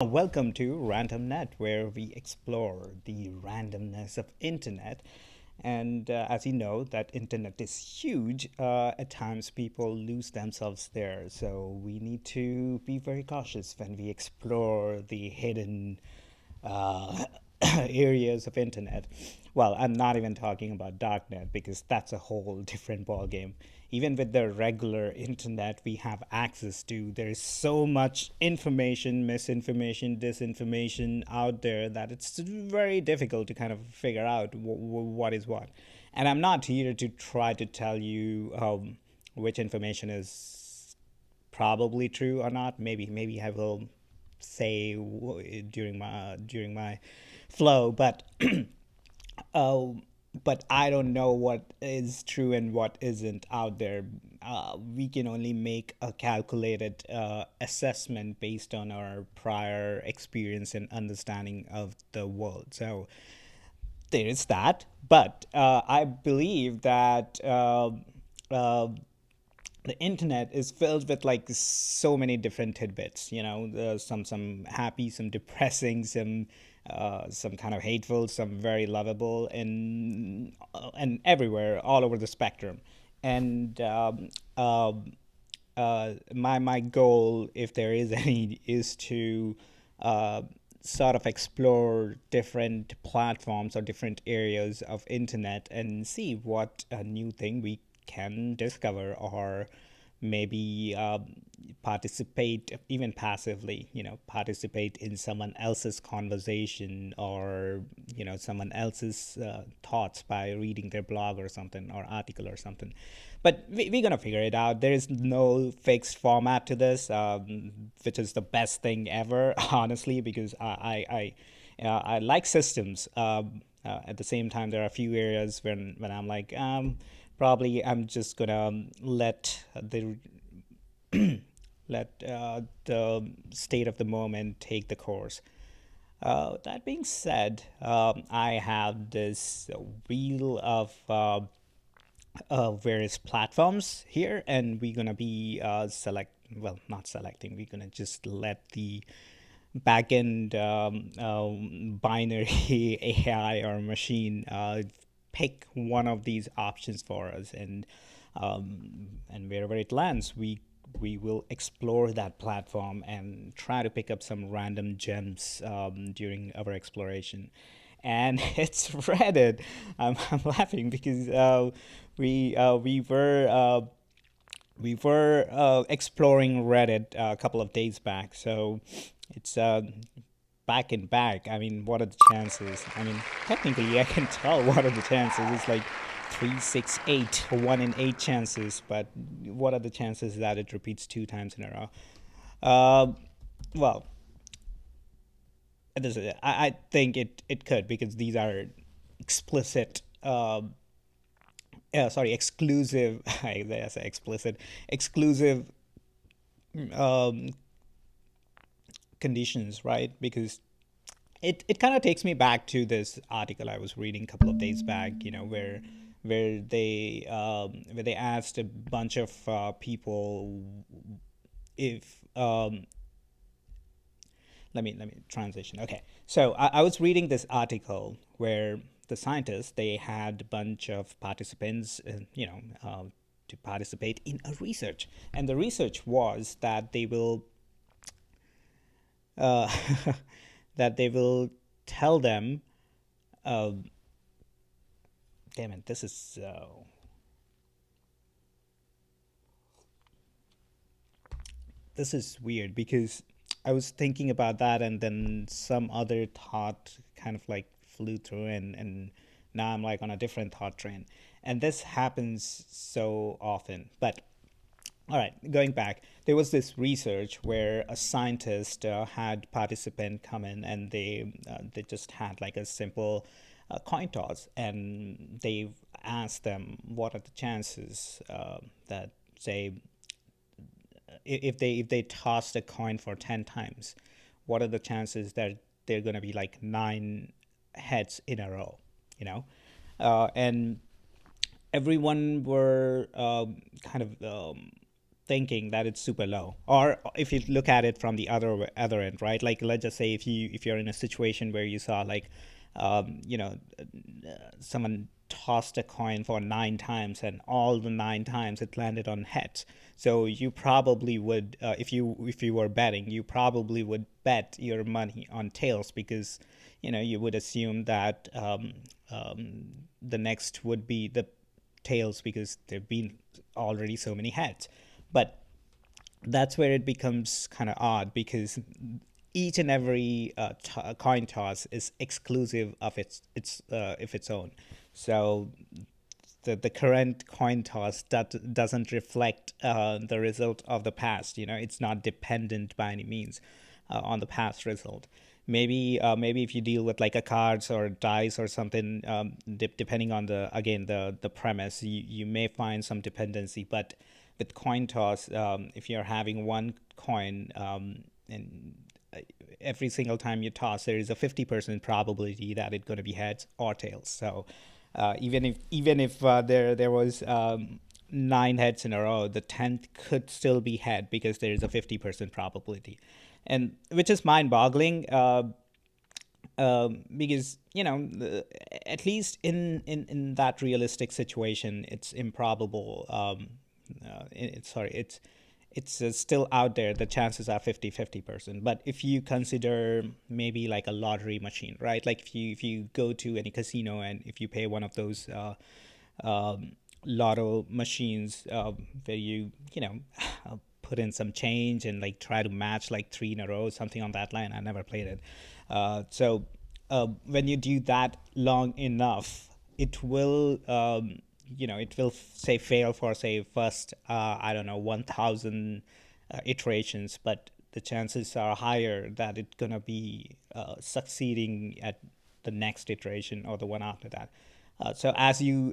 Welcome to RandomNet, where we explore the randomness of internet. And as you know, that internet is huge. At times, people lose themselves there. So we need to be very cautious when we explore the hidden uh, areas of internet. Well, I'm not even talking about darknet because that's a whole different ballgame. Even with the regular internet we have access to, there is so much information, misinformation, disinformation out there that it's very difficult to kind of figure out what is what. And I'm not here to try to tell you which information is probably true or not. Maybe I will say during my flow, but uh, but I don't know what is true and what isn't out there. We can only make a calculated assessment based on our prior experience and understanding of the world. So there is that. But I believe that uh, the internet is filled with like so many different tidbits. Some happy, some depressing, some kind of hateful, some very lovable, and everywhere, all over the spectrum. And my goal, if there is any, is to uh, sort of explore different platforms or different areas of internet and see what a new thing we can discover, or maybe participate even passively, participate in someone else's conversation, or someone else's thoughts by reading their blog or something, or article or something. But we're gonna figure it out. There is no fixed format to this, which is the best thing ever, honestly, because I like systems. At the same time, there are a few areas when I'm like, probably I'm just gonna let the state of the moment take the course. That being said, I have this wheel of various platforms here, and we're gonna be not selecting. We're gonna just let the backend binary AI or machine pick one of these options for us, and wherever it lands, we will explore that platform and try to pick up some random gems during our exploration. And it's Reddit. I'm laughing because we were exploring Reddit a couple of days back. So it's back and back. I mean, what are the chances? I mean, technically, I can tell what are the chances. It's like three, six, eight, 1 in 8 chances. But what are the chances that it repeats 2 times in a row? Well, I think it could, because these are explicit. Sorry, exclusive. I say explicit, exclusive um, conditions, right? Because it kind of takes me back to this article I was reading a couple of days back, where they asked a bunch of people if let me transition. Okay, so I was reading this article where the scientists, they had a bunch of participants, to participate in a research, and the research was that they will uh, that they will tell them. Uh, Damn it, this is weird, because I was thinking about that, and then some other thought kind of like flew through, and now I'm like on a different thought train. And this happens so often. But all right, going back, there was this research where a scientist had participant come in, and they just had like a simple coin toss, and they asked them what are the chances that, say, if they tossed a coin for 10 times, what are the chances that they're gonna be like 9 heads in a row, you know? And everyone were kind of thinking that it's super low. Or if you look at it from the other end, right? Like let's just say if you're in a situation where you saw like you know, someone tossed a coin for 9 times and all the 9 times it landed on heads. So you probably would, if you were betting, you probably would bet your money on tails because, you know, you would assume that the next would be the tails because there've been already so many heads. But that's where it becomes kind of odd because each and every coin toss is exclusive of its own. So the current coin toss that doesn't reflect the result of the past. You know, it's not dependent by any means on the past result. Maybe if you deal with like a cards or dice or something, depending on the premise, you may find some dependency. But with coin toss, if you're having one coin and every single time you toss, there is a 50% probability that it's going to be heads or tails. So even if there was 9 heads in a row, the 10th could still be head because there is a 50% probability, and which is mind-boggling. Because you know, at least in that realistic situation, it's improbable. It's still out there. The chances are 50%. But if you consider maybe like a lottery machine, right? Like if you go to any casino and if you pay one of those lotto machines where you know put in some change and like try to match like 3 in a row, something on that line. I never played it. So when you do that long enough, it will it will say fail for say first I don't know 1,000 iterations, but the chances are higher that it's gonna be succeeding at the next iteration or the one after that. So as you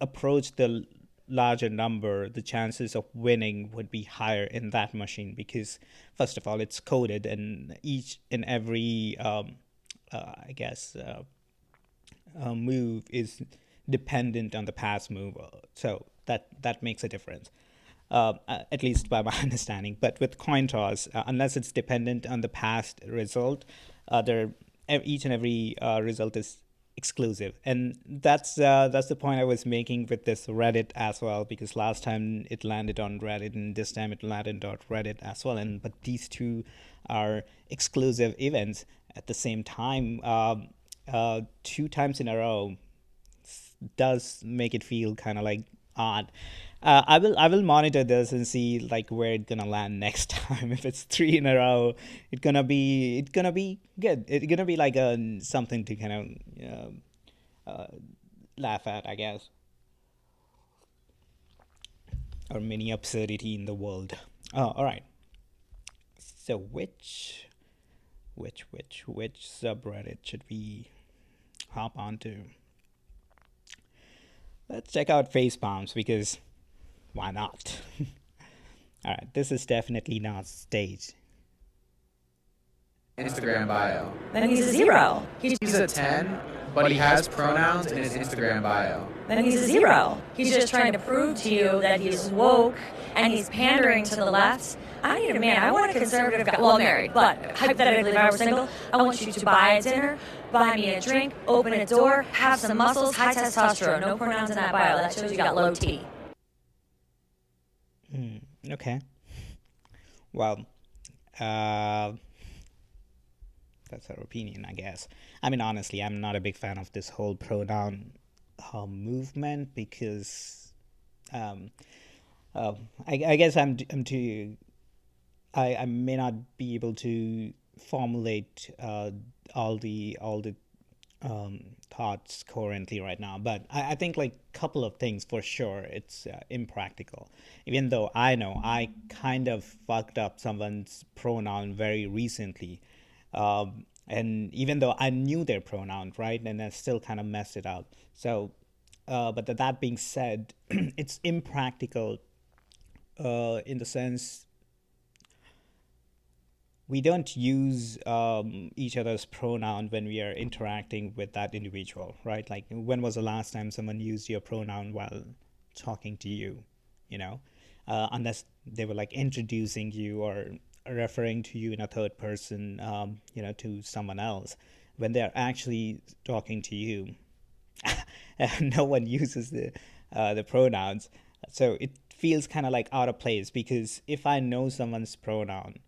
approach the larger number, the chances of winning would be higher in that machine because first of all it's coded and each and every I guess move is dependent on the past move, so that makes a difference, at least by my understanding. But with coin toss, unless it's dependent on the past result, each and every result is exclusive, and that's the point I was making with this Reddit as well, because last time it landed on Reddit and this time it landed on Reddit as well, and but these two are exclusive events at the same time. 2 times in a row does make it feel kind of like odd. I will monitor this and see like where it's gonna land next time. If it's 3 in a row, it's gonna be good. It's gonna be like something to kind of laugh at, I guess, or mini absurdity in the world. Oh, all right. So which subreddit should we hop onto? Let's check out face palms because why not? All right, this is definitely not staged. Instagram bio. Then he's a zero. He's a 10, but he has pronouns in his Instagram bio. Then he's a zero. He's just trying to prove to you that he's woke and he's pandering to the left. I need a man. I want a conservative guy. Well, I'm married, but hypothetically, if I were single, I want you to buy a dinner, buy me a drink, open a door, have some muscles, high testosterone. No pronouns in that bio. That shows you got low T. Okay. Well, that's her opinion, I guess. I mean, honestly, I'm not a big fan of this whole pronoun movement because I guess I'm too. I may not be able to formulate all the thoughts currently right now, but I think like a couple of things for sure. It's impractical. Even though I know I kind of fucked up someone's pronoun very recently, and even though I knew their pronoun, right, and I still kind of messed it up. So, but that being said, it's impractical in the sense we don't use each other's pronoun when we are interacting with that individual, right? Like, when was the last time someone used your pronoun while talking to you? You know, unless they were like introducing you or referring to you in a third person, to someone else. When they're actually talking to you, no one uses the pronouns, so it feels kind of like out of place. Because if I know someone's pronoun,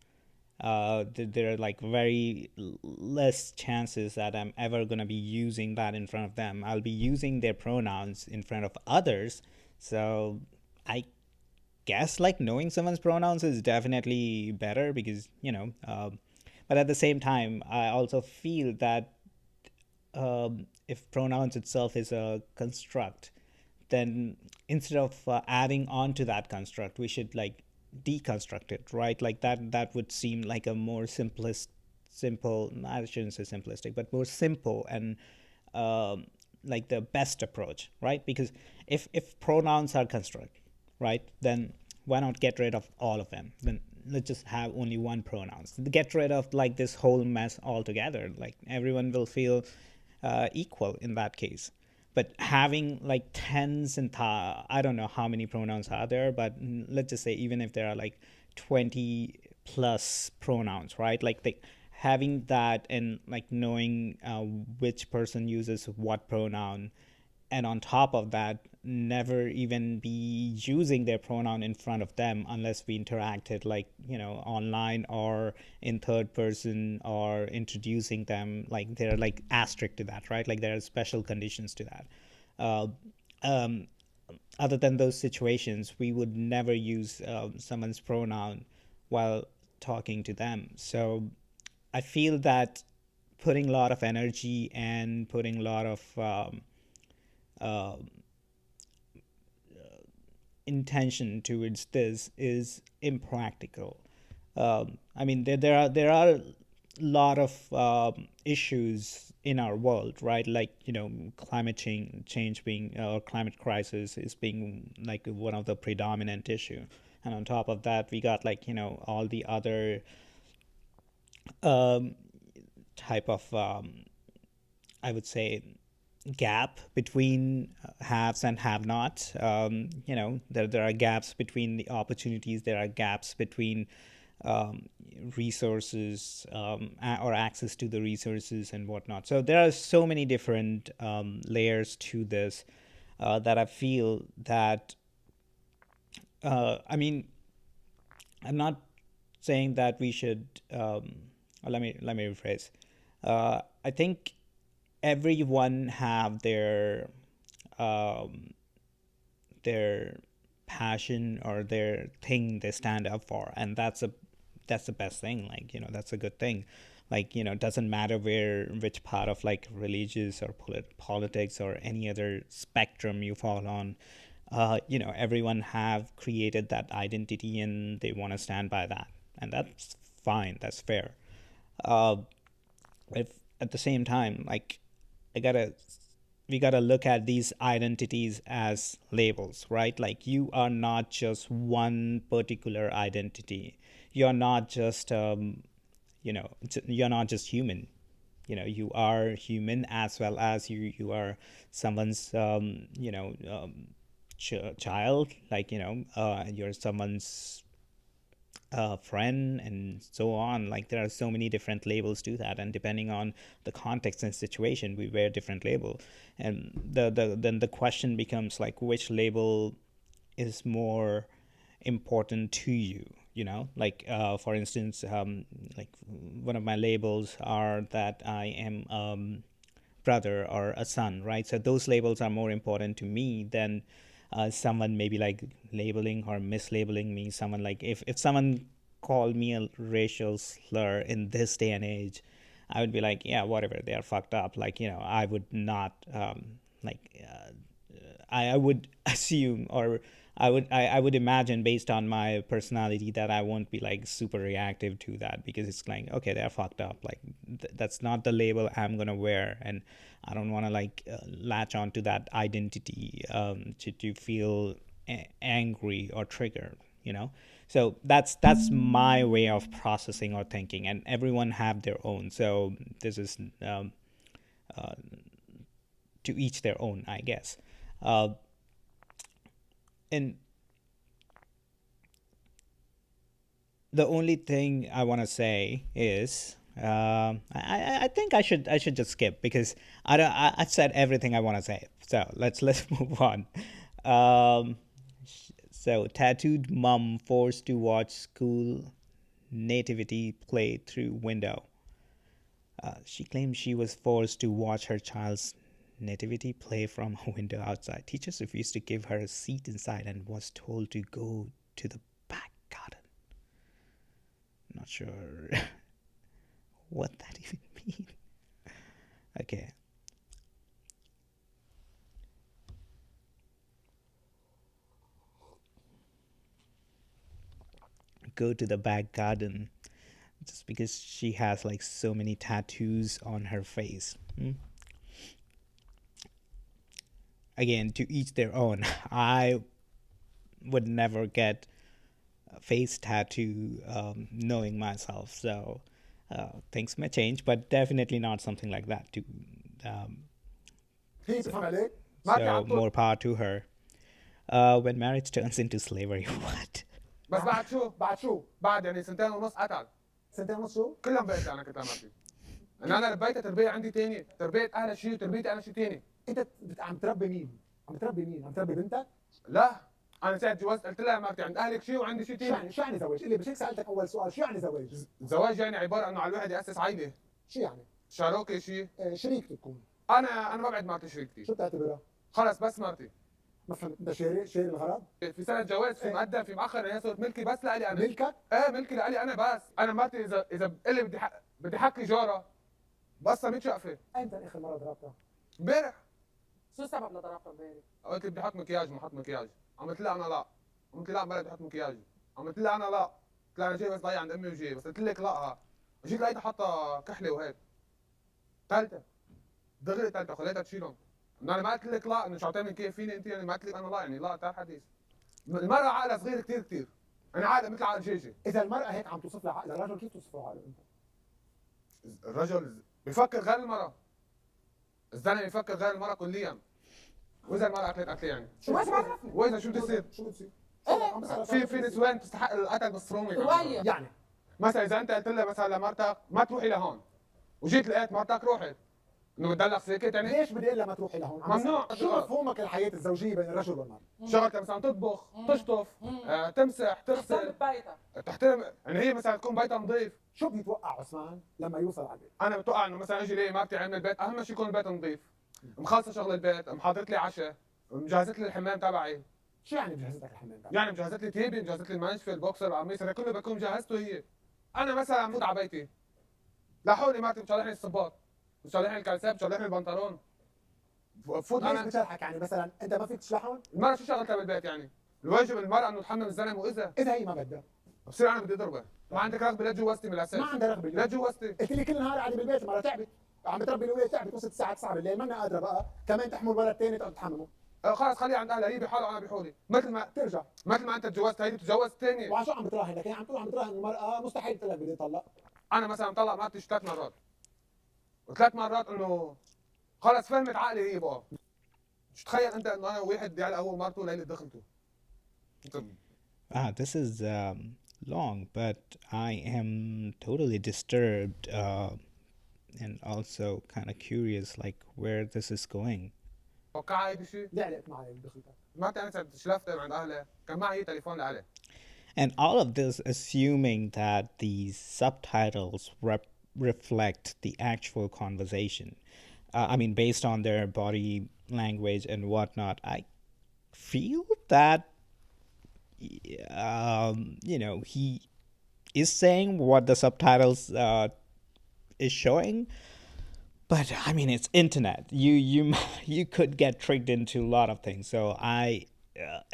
there are like very less chances that I'm ever going to be using that in front of them. I'll be using their pronouns in front of others. So I guess like knowing someone's pronouns is definitely better, because but at the same time I also feel that if pronouns itself is a construct, then instead of adding on to that construct, we should like deconstruct it, right? Like that would seem like a more simple, I shouldn't say simplistic, but more simple and like the best approach, right? Because if pronouns are construct, right, then why not get rid of all of them? Then let's just have only one pronouns. Get rid of like this whole mess altogether. Like everyone will feel equal in that case. But having like tens and I don't know how many pronouns are there, but let's just say even if there are like 20 plus pronouns, right? Like having that and like knowing which person uses what pronoun, and on top of that, never even be using their pronoun in front of them unless we interacted like online or in third person or introducing them. Like there are like asterisk to that, right? Like there are special conditions to that. uh, um, Other than those situations, we would never use someone's pronoun while talking to them. So I feel that putting a lot of energy and putting a lot of uh, intention towards this is impractical. I mean, there are a lot of issues in our world, right? Like climate change being or climate crisis is being like one of the predominant issue, and on top of that, we got like all the other um, type of I would say gap between haves and have not. There are gaps between the opportunities, there are gaps between um, resources, or access to the resources and whatnot. So there are so many different layers to this that I feel that, I mean, I'm not saying that we should. Let me rephrase. I think everyone have um, their passion or their thing they stand up for, and that's the best thing. Like that's a good thing. Like it doesn't matter which part of like religious or politics or any other spectrum you fall on. Everyone have created that identity and they want to stand by that, and that's fine, that's fair. uh, if at the same time, like, I gotta we gotta look at these identities as labels, right? Like you are not just one particular identity. You're not just you're not just human. You are human as well as you are someone's child. Like you're someone's friend, and so on. Like there are so many different labels to that, and depending on the context and situation, we wear different label. And then the question becomes like, which label is more important to you? Like for instance, like one of my labels are that I am brother or a son, right? So those labels are more important to me than someone maybe like labeling or mislabeling me. Someone like, if someone called me a racial slur in this day and age, I would be like, yeah, whatever, they are fucked up. Like I would not I would assume, or I would imagine based on my personality that I won't be like super reactive to that, because it's like, okay, they're fucked up. Like that's not the label I'm gonna wear, and I don't want to like latch onto that identity to feel angry or triggered. So that's my way of processing or thinking, and everyone have their own. So this is uh, to each their own, I guess. Uh, and the only thing I want to say is I think I should just skip because I've said everything I want to say. So let's move on. Um, so tattooed mom forced to watch school nativity play through window. She claims she was forced to watch her child's nativity play from a window outside. Teachers refused to give her a seat inside and was told to go to the back garden. Not sure what that even means. Okay. Go to the back garden just because she has like so many tattoos on her face. Again, to each their own. I would never get a face tattoo knowing myself. So things may change, but definitely not something like that. So more power to her. When marriage turns into slavery, what? بس بعد يعني سنتين ونص قتل. سنتين ونص شو؟ كلهم بقيت انا كنت مرتي. انا ربيتها تربيه عندي تاني، تربيه اهلها شيء وتربيتي انا شيء تاني. انت عم تربي مين؟ عم تربي بنتك؟ لا، انا ساعه تجوزت قلت لها مرتي عند اهلك شيء وعندي شيء تاني. شو يعني زواج؟ اللي مش هيك سالتك اول سؤال، شو يعني زواج؟ زواج يعني عباره انه على الواحد ياسس عائله. شو يعني؟ شراكه شيء. شريكته تكون. انا ما بعد مرتي شريكتي. شو بتعتبرها؟ خلص بس مرتي. ما فهمت، انت شاري الغرض؟ في سنه جواز في مقدم في مؤخر هي صارت ملكي بس لإلي انا. ملكك؟ ايه ملكي لإلي انا بس. انا مرتي اذا بتقول لي بدي حكي جاره بس 100 شقفه. امتى اخر مره ضربتها؟ امبارح. شو السبب لضربتها امبارح؟ قلت لي بدي احط مكياج ما احط مكياج. قامت لها انا لا. قلت لها بلا بدي احط مكياج. قامت لها انا لا. قلت لها انا جاي بس ضايع عند امي وجاي بس قلت لك لا. جيت لقيتها حاطه كحله وهيك. ثالثه دغري ثالثه خليتها تشيلهم. انا ما قلت لك لا انه شو عم تعمل كيف فيني انت يعني ما قلت لك انا لا يعني لا تعال حديث. المرأة عقلها صغير كثير. انا عقلها مثل عقل جيجي. اذا المرأة هيك عم توصف لها عقل الرجل كيف توصف له عقله انت؟ الرجل بفكر غير المرأة. الزلمة بيفكر غير المرأة كليا. واذا المرأة اكلت يعني. شو ما بعرفني. واذا شو بده يصير؟ شو بده يصير؟ في نسوان تستحق القتل بالصرومي. يعني مثلا اذا انت قلت لها مثلا لمرتك ما تروحي لهون وجيت لقيت مرتك روحت انه بتدلع ساكت يعني ليش بدي اقول لها ما تروحي لهون؟ ممنوع. شو مفهومك الحياه الزوجيه بين الرجل والمراه؟ شغلتها مثلا تطبخ، تشطف، تمسح، تغسل، تحترم يعني هي مثلا تكون بيتها نظيف. شو بيتوقع عثمان لما يوصل على البيت؟ انا بتوقع انه مثلا اجي لي مرتي عامله البيت، اهم شيء يكون البيت نظيف، مخلصه شغل البيت، محضرت لي عشاء، مجهزت لي الحمام تبعي. شو يعني مجهزت لك الحمام تبعي؟ يعني مجهزت لي تيبي، مجهزت لي المنشفه، البوكسر، القميص، هذا كله بكون مجهزته هي. انا مثلا بفوت على بيتي لحولي مرتي بتصلح لي الصباط، بتصلح لي الكالسات، بتصلح لي البنطلون. بفوت انا بشرحك يعني مثلا انت ما فيك تشلحهم؟ المرأة شو شغلتها بالبيت يعني؟ الواجب المرأة انه تحمل الزلمه واذا هي ما بدها بصير انا بدي اضربها. ما عندك رغبه لا تجوزتي من الاساس. ما عندها رغبه لا تجوزتي. قلت لي كل نهار قاعده بالبيت، المرأة تعبت عم بتربي الاولاد، تعبت وصلت الساعه 9 بالليل ما قادره بقى كمان تحمل ولد ثاني تقعد تحمله. خلص خليها عند اهلها، هي بحالها وانا بحولي، مثل ما ترجع مثل ما انت تجوزت هيدي بتتجوز ثانيه. وعشان عم بتراهن لك؟ يعني عم تقول عم بتراهن المرأة مستحيل تقول لك بدي اطلق. انا مثلا مطلق مرتي 3 مرات وثلاث مرات انه خلص فهمت عقلي هي بقى. مش تخيل انت انه انا واحد بدي على اول مرته ليله دخلته. This is long, but I am totally disturbed and also kind of curious, like where this is going. توقع هيدي شيء؟ لعلقت معي بدخلتك. مرتي انا شلفت عند اهلها، كان معي تليفون لإلي. And all of this assuming that these subtitles reflect the actual conversation. I mean, based on their body language and whatnot, I feel that, he is saying what the subtitles is showing. But I mean, it's internet. You could get tricked into a lot of things. So I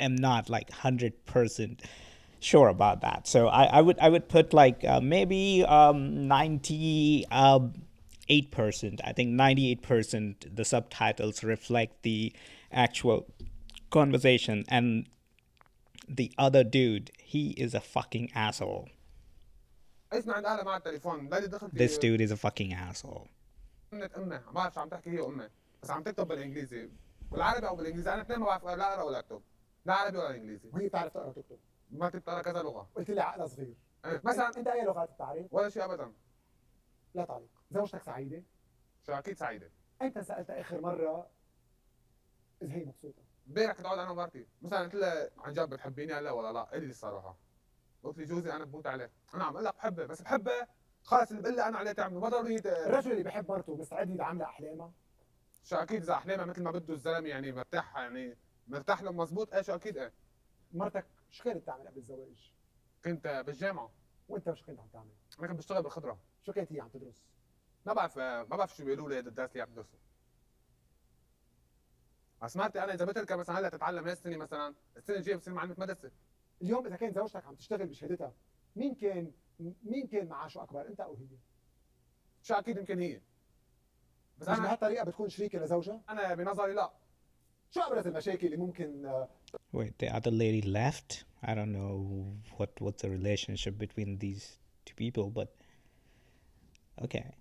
am not like 100% sure about that. So I would put like maybe 98%. I think 98% the subtitles reflect the actual conversation, and the other dude, he is a fucking asshole. This dude is a fucking asshole. امها ما بعرف شو عم تحكي هي وامها، بس عم تكتب بالانجليزي، بالعربي او بالانجليزي، انا اثنين ما بعرف لا اقرا ولا اكتب، لا عربي ولا انجليزي. وهي بتعرف تقرا وتكتب؟ ما بتقرا كذا لغه. قلت لي عقلها صغير. مثلا انت اي لغات بتعرف؟ ولا شيء ابدا. لا تعليق. زوجتك سعيده؟ شو اكيد سعيده. انت سالت اخر مره اذا هي مبسوطه؟ امبارح كنت قاعد انا ومرتي مثلا قلت لها عن جد بتحبيني هلا ولا لا؟ قالت لي الصراحه. قلت لي جوزي انا بموت عليه. انا عم اقول لك بحبه، بس بحبه خلص اللي بقول لها انا عليه تعمله، ما ضروري الرجل اللي بحب مرته مستعد يدعم لها احلامها؟ شو اكيد اذا احلامها مثل ما بده الزلمه يعني مرتاح، يعني مرتاح له مزبوط، ايه شو اكيد ايه. مرتك شو كانت تعمل قبل الزواج؟ كنت بالجامعه. وانت شو كنت عم تعمل؟ انا كنت بشتغل بالخضره. شو كانت هي عم تدرس؟ ما بعرف شو بيقولوا لي هذا الدرس اللي عم بدرسه. سمعت انا اذا بتركها مثلا هلا تتعلم هاي السنه، مثلا السنه الجايه بتصير معلمه مدرسه. اليوم اذا كانت زوجتك عم تشتغل بشهادتها، مين كان معاشه اكبر، انت او هي؟ شو اكيد يمكن هي، بس مش انا بهالطريقه بتكون شريكه لزوجها؟ انا بنظري لا. شو ابرز المشاكل اللي ممكن Wait, the other lady left. I don't know what's the relationship between these two people, but okay.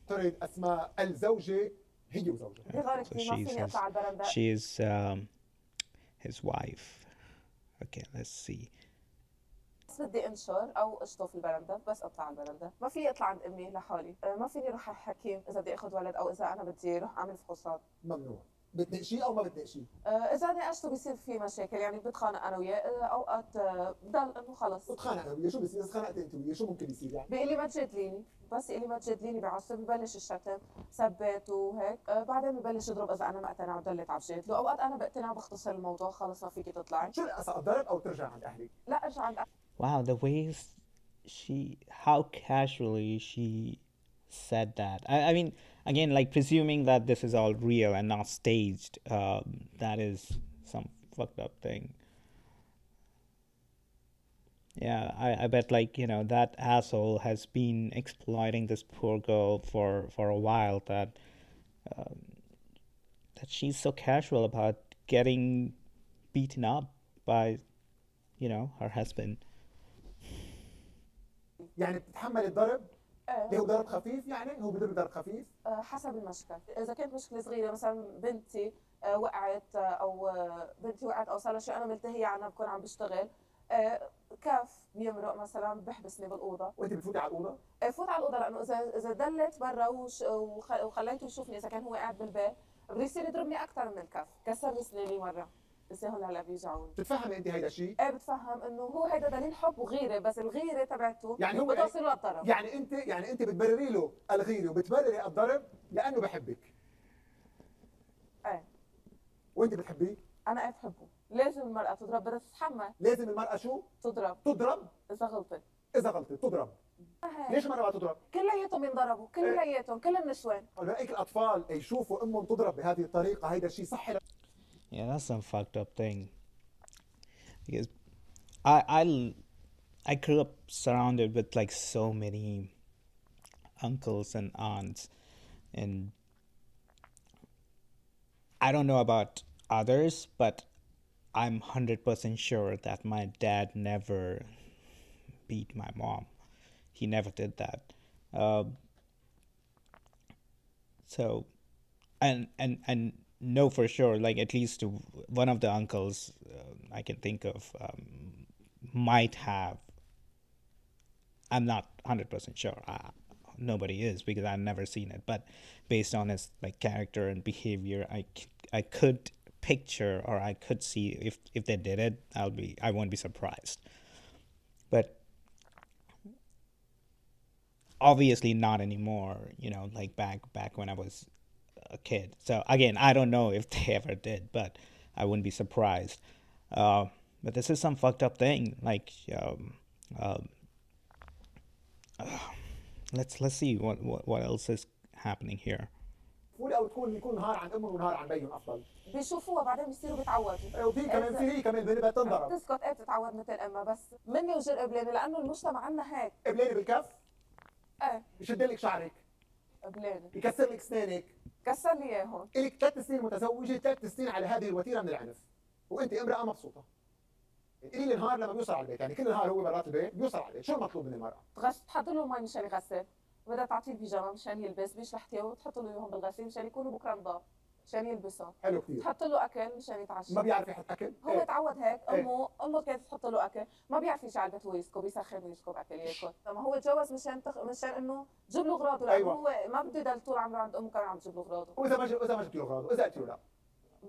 ترد اسماء الزوجه هي وزوجها؟ بغيرك So ما فيني اطلع على البرندة. she's his wife. Okay, let's see. بس بدي انشر او اشطف البرندة، بس اطلع على البرندة. ما فيني اطلع عند امي لحالي، ما فيني اروح على الحكيم اذا بدي اخذ ولد او اذا انا بدي اروح اعمل فحوصات. ممنوع. بتناقشيه او ما بتناقشيه؟ اذا ناقشته بيصير في مشاكل، يعني بتخانق انا وياه. اوقات بضل انه خلص. بتخانق انا وياه، شو بصير اذا خانقت انت وياه؟ شو ممكن يصير يعني؟ بيقول لي ما تجادليني، بس يقول لي ما تجادليني بعصب، ببلش الشتم سبات وهيك. بعدين ببلش يضرب اذا انا ما اقتنع وضليت عم جادله. اوقات انا بقتنع بختصر الموضوع، خلص ما فيكي تطلعي. شو القصة، الضرب او ترجع عند اهلك؟ لا ارجع عند Wow, the way how casually she said that. I mean, again, like presuming that this is all real and not staged, that is some fucked up thing. Yeah, I bet like, that asshole has been exploiting this poor girl for a while, that she's so casual about getting beaten up by, her husband. يعني بتتحمل الضرب؟ اللي هو أه. ضرب خفيف، يعني هو بضرب ضرب خفيف؟ حسب المشكل. اذا كانت مشكله صغيره، مثلا بنتي وقعت، او بنتي وقعت او صار لها شيء انا ملتهيه عنها، بكون عم بشتغل، كف بيمرق مثلا بحبسني بالاوضه. وانت بتفوتي على الاوضه؟ فوت على الاوضه، لانه اذا دلت برا وخليته يشوفني، اذا كان هو قاعد بالبيت بده يصير يضربني اكثر من الكف. كسر لي اسناني مره، بس هون هلا بيوجعوني. بتتفهمي انت هيدا الشيء؟ ايه بتفهم انه هو هيدا دليل حب وغيره، بس الغيره تبعته يعني هو بتوصل للطرف. يعني انت بتبرري له الغيره وبتبرري الضرب لانه بحبك. ايه. وانت بتحبيه؟ انا ايه بحبه. لازم المرأة تضرب، بدها تتحمل. لازم المرأة شو؟ تضرب إذا غلطت. إذا غلطت تضرب. ليش المرأة تضرب؟ كلياتهم ينضربوا، كلياتهم، كل النسوان. هيك الأطفال يشوفوا أمهم تضرب بهذه الطريقة، هيدا الشيء صحي؟ Yeah, that's some fucked up thing. Because I grew up surrounded with like so many uncles and aunts, and I don't know about others, but I'm 100% sure that my dad never beat my mom. He never did that. So, and know for sure, like at least one of the uncles I can think of might have. I'm not 100% sure. Nobody is, because I've never seen it. But based on his like character and behavior, I could picture, or I could see if they did it, I won't be surprised. But obviously not anymore. Like back when I was a kid. So again, I don't know if they ever did, but I wouldn't be surprised. But this is some fucked up thing. Like, let's see what else is happening here. أو تكون يكون نهار عن أمهم ونهار عن بيهم أفضل. بيشوفوها بعدين بيصيروا بيتعودوا. وفي كمان هي كمان بدها تنضرب. تسكت ايه بتتعود مثل امها، بس مني وجر قبلاني، لانه المجتمع عنا هيك. قبلاني بالكف؟ ايه. يشد لك شعرك. قبلاني. يكسر لك اسنانك. كسر لي اياهم. إلك 3 سنين متزوجة، 3 سنين على هذه الوتيرة من العنف. وأنت امرأة مبسوطة. قولي لي النهار لما بيوصل على البيت، يعني كل نهار هو برات البيت بيوصل على البيت، شو المطلوب من المرأة؟ تحط له مي مشان يغسل، بدها تعطيه البيجامه مشان يلبس، بيشلح ثيابه وتحط له اياهم بالغسيل مشان يكونوا بكره نضاف. مشان يلبسه، حلو كثير. تحط له اكل مشان يتعشى. ما بيعرف يحط اكل. هو تعود هيك، امه كانت تحط له اكل، ما بيعرف يجي على البيت هو يسكب، يسخن ويسكب اكل ياكل. ما هو تجوز مشان انه تجيب له اغراضه، لانه هو ما بده يضل طول عمره عند امه كمان عم تجيب له اغراضه. واذا ما جبت له اغراضه، اذا قلت له لا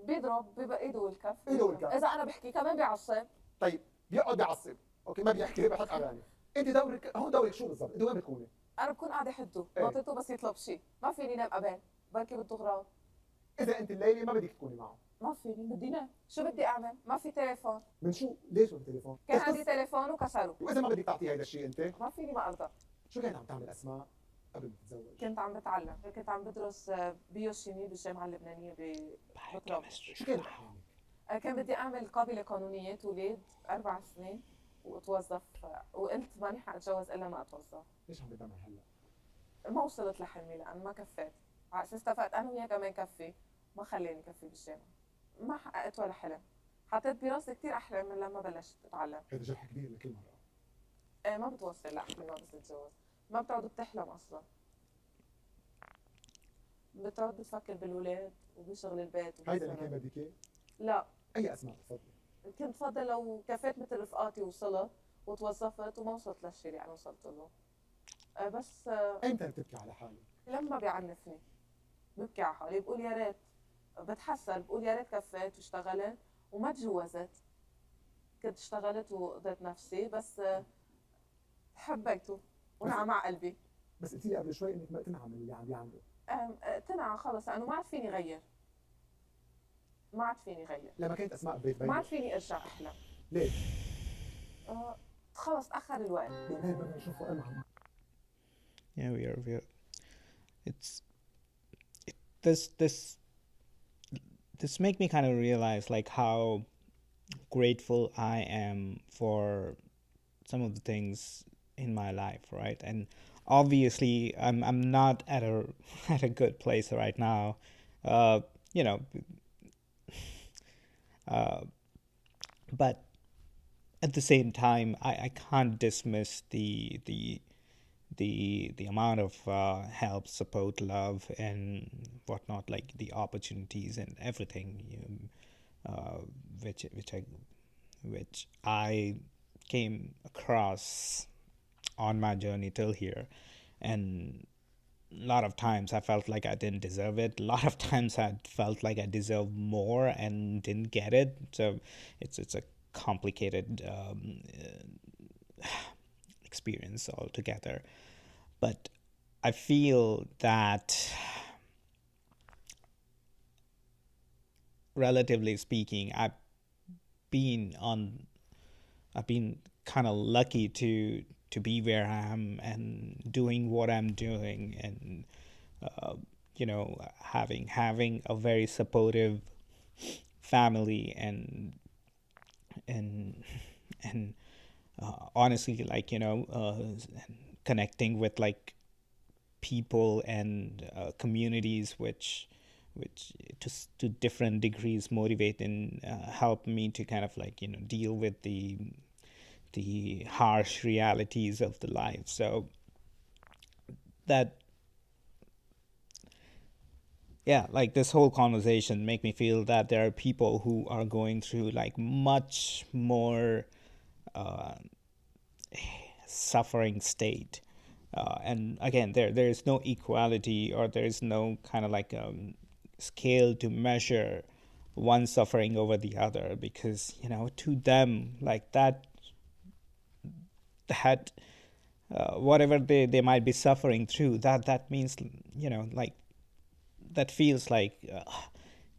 بيضرب بايده والكف. ايده والكف. اذا انا بحكي كمان بيعصب. طيب بيقعد بيعصب، اوكي ما بيحكي بيحط اغاني. انت دورك هون، دورك شو بالضبط؟ انت وين بتكوني؟ انا بكون قاعده حده ناطرته بس يطلب شيء، ما فيني نام قبل، بركي بده اغراض. اذا انت الليله ما بدك تكوني معه، ما فيني، بدي نام، شو بدي اعمل؟ ما في تليفون. من شو؟ ليش ما في تليفون؟ كان عندي تليفون وكسره. واذا ما بدك تعطيه هذا الشيء انت؟ ما فيني ما ارضى. شو كانت عم تعمل اسماء قبل ما تتزوج؟ كنت عم بتعلم، كنت عم بدرس بيوشيمي بالجامعه اللبنانيه بطرابلس. شو كانت؟ كان بدي اعمل قابله قانونيه ولاد 4 سنين واتوظف، وقلت ماني حاتجوز الا ما اتوظف. ليش عم بتعمل هلا؟ ما وصلت لحلمي لان ما كفيت، على اساس اتفقت انا وياه كمان كفي، ما خلاني كفي بالجامعه، ما حققت ولا حلم. حطيت براسي كثير احلام من لما بلشت اتعلم. هذا جرح كبير لكل مرة. ما بتوصل لاحلامها بس تتجوز، ما بتقعد بتحلم اصلا، بتقعد بتفكر بالولاد وبشغل البيت. هيدا اللي كان بدك اياه؟ لا. اي اسماء بتفضلي؟ كنت بفضل لو كفيت مثل رفقاتي وصلت وتوظفت وما وصلت للشيء اللي انا وصلت له. بس ايمتى بتبكي على حالك؟ لما بيعنفني ببكي على حالي، بقول يا ريت، بتحسر، بقول يا ريت كفيت واشتغلت وما تجوزت. كنت اشتغلت وقضيت نفسي، بس حبيته ونعم مع قلبي. بس قلتي لي قبل شوي انك ما تنعم اللي عم بيعمله. تنعم خلص، لانه ما عاد فيني غير، ما عاد فيني غير. لما كانت اسماء ببيت بينك ما عاد فيني ارجع احلم. ليش؟ خلص تاخر الوقت. يومين بدنا نشوفه انعم. Yeah, we are. This make me kind of realize like how grateful I am for some of the things in my life, right? And obviously, I'm not at a at a good place right now, you know. But at the same time, I can't dismiss the amount of help, support, love, and whatnot, like the opportunities and everything, which I came across on my journey till here. And a lot of times I felt like I didn't deserve it. A lot of times I felt like I deserved more and didn't get it. So it's a complicated experience altogether. But I feel that, relatively speaking, I've been kind of lucky to be where I am and doing what I'm doing, and having a very supportive family and honestly, like, connecting with like people and communities which to different degrees motivate and help me to kind of like deal with the harsh realities of the life. So that, yeah, like this whole conversation make me feel that there are people who are going through like much more suffering state, and again, there is no equality, or there is no kind of like scale to measure one suffering over the other, because to them, like that whatever they might be suffering through, that means like that feels like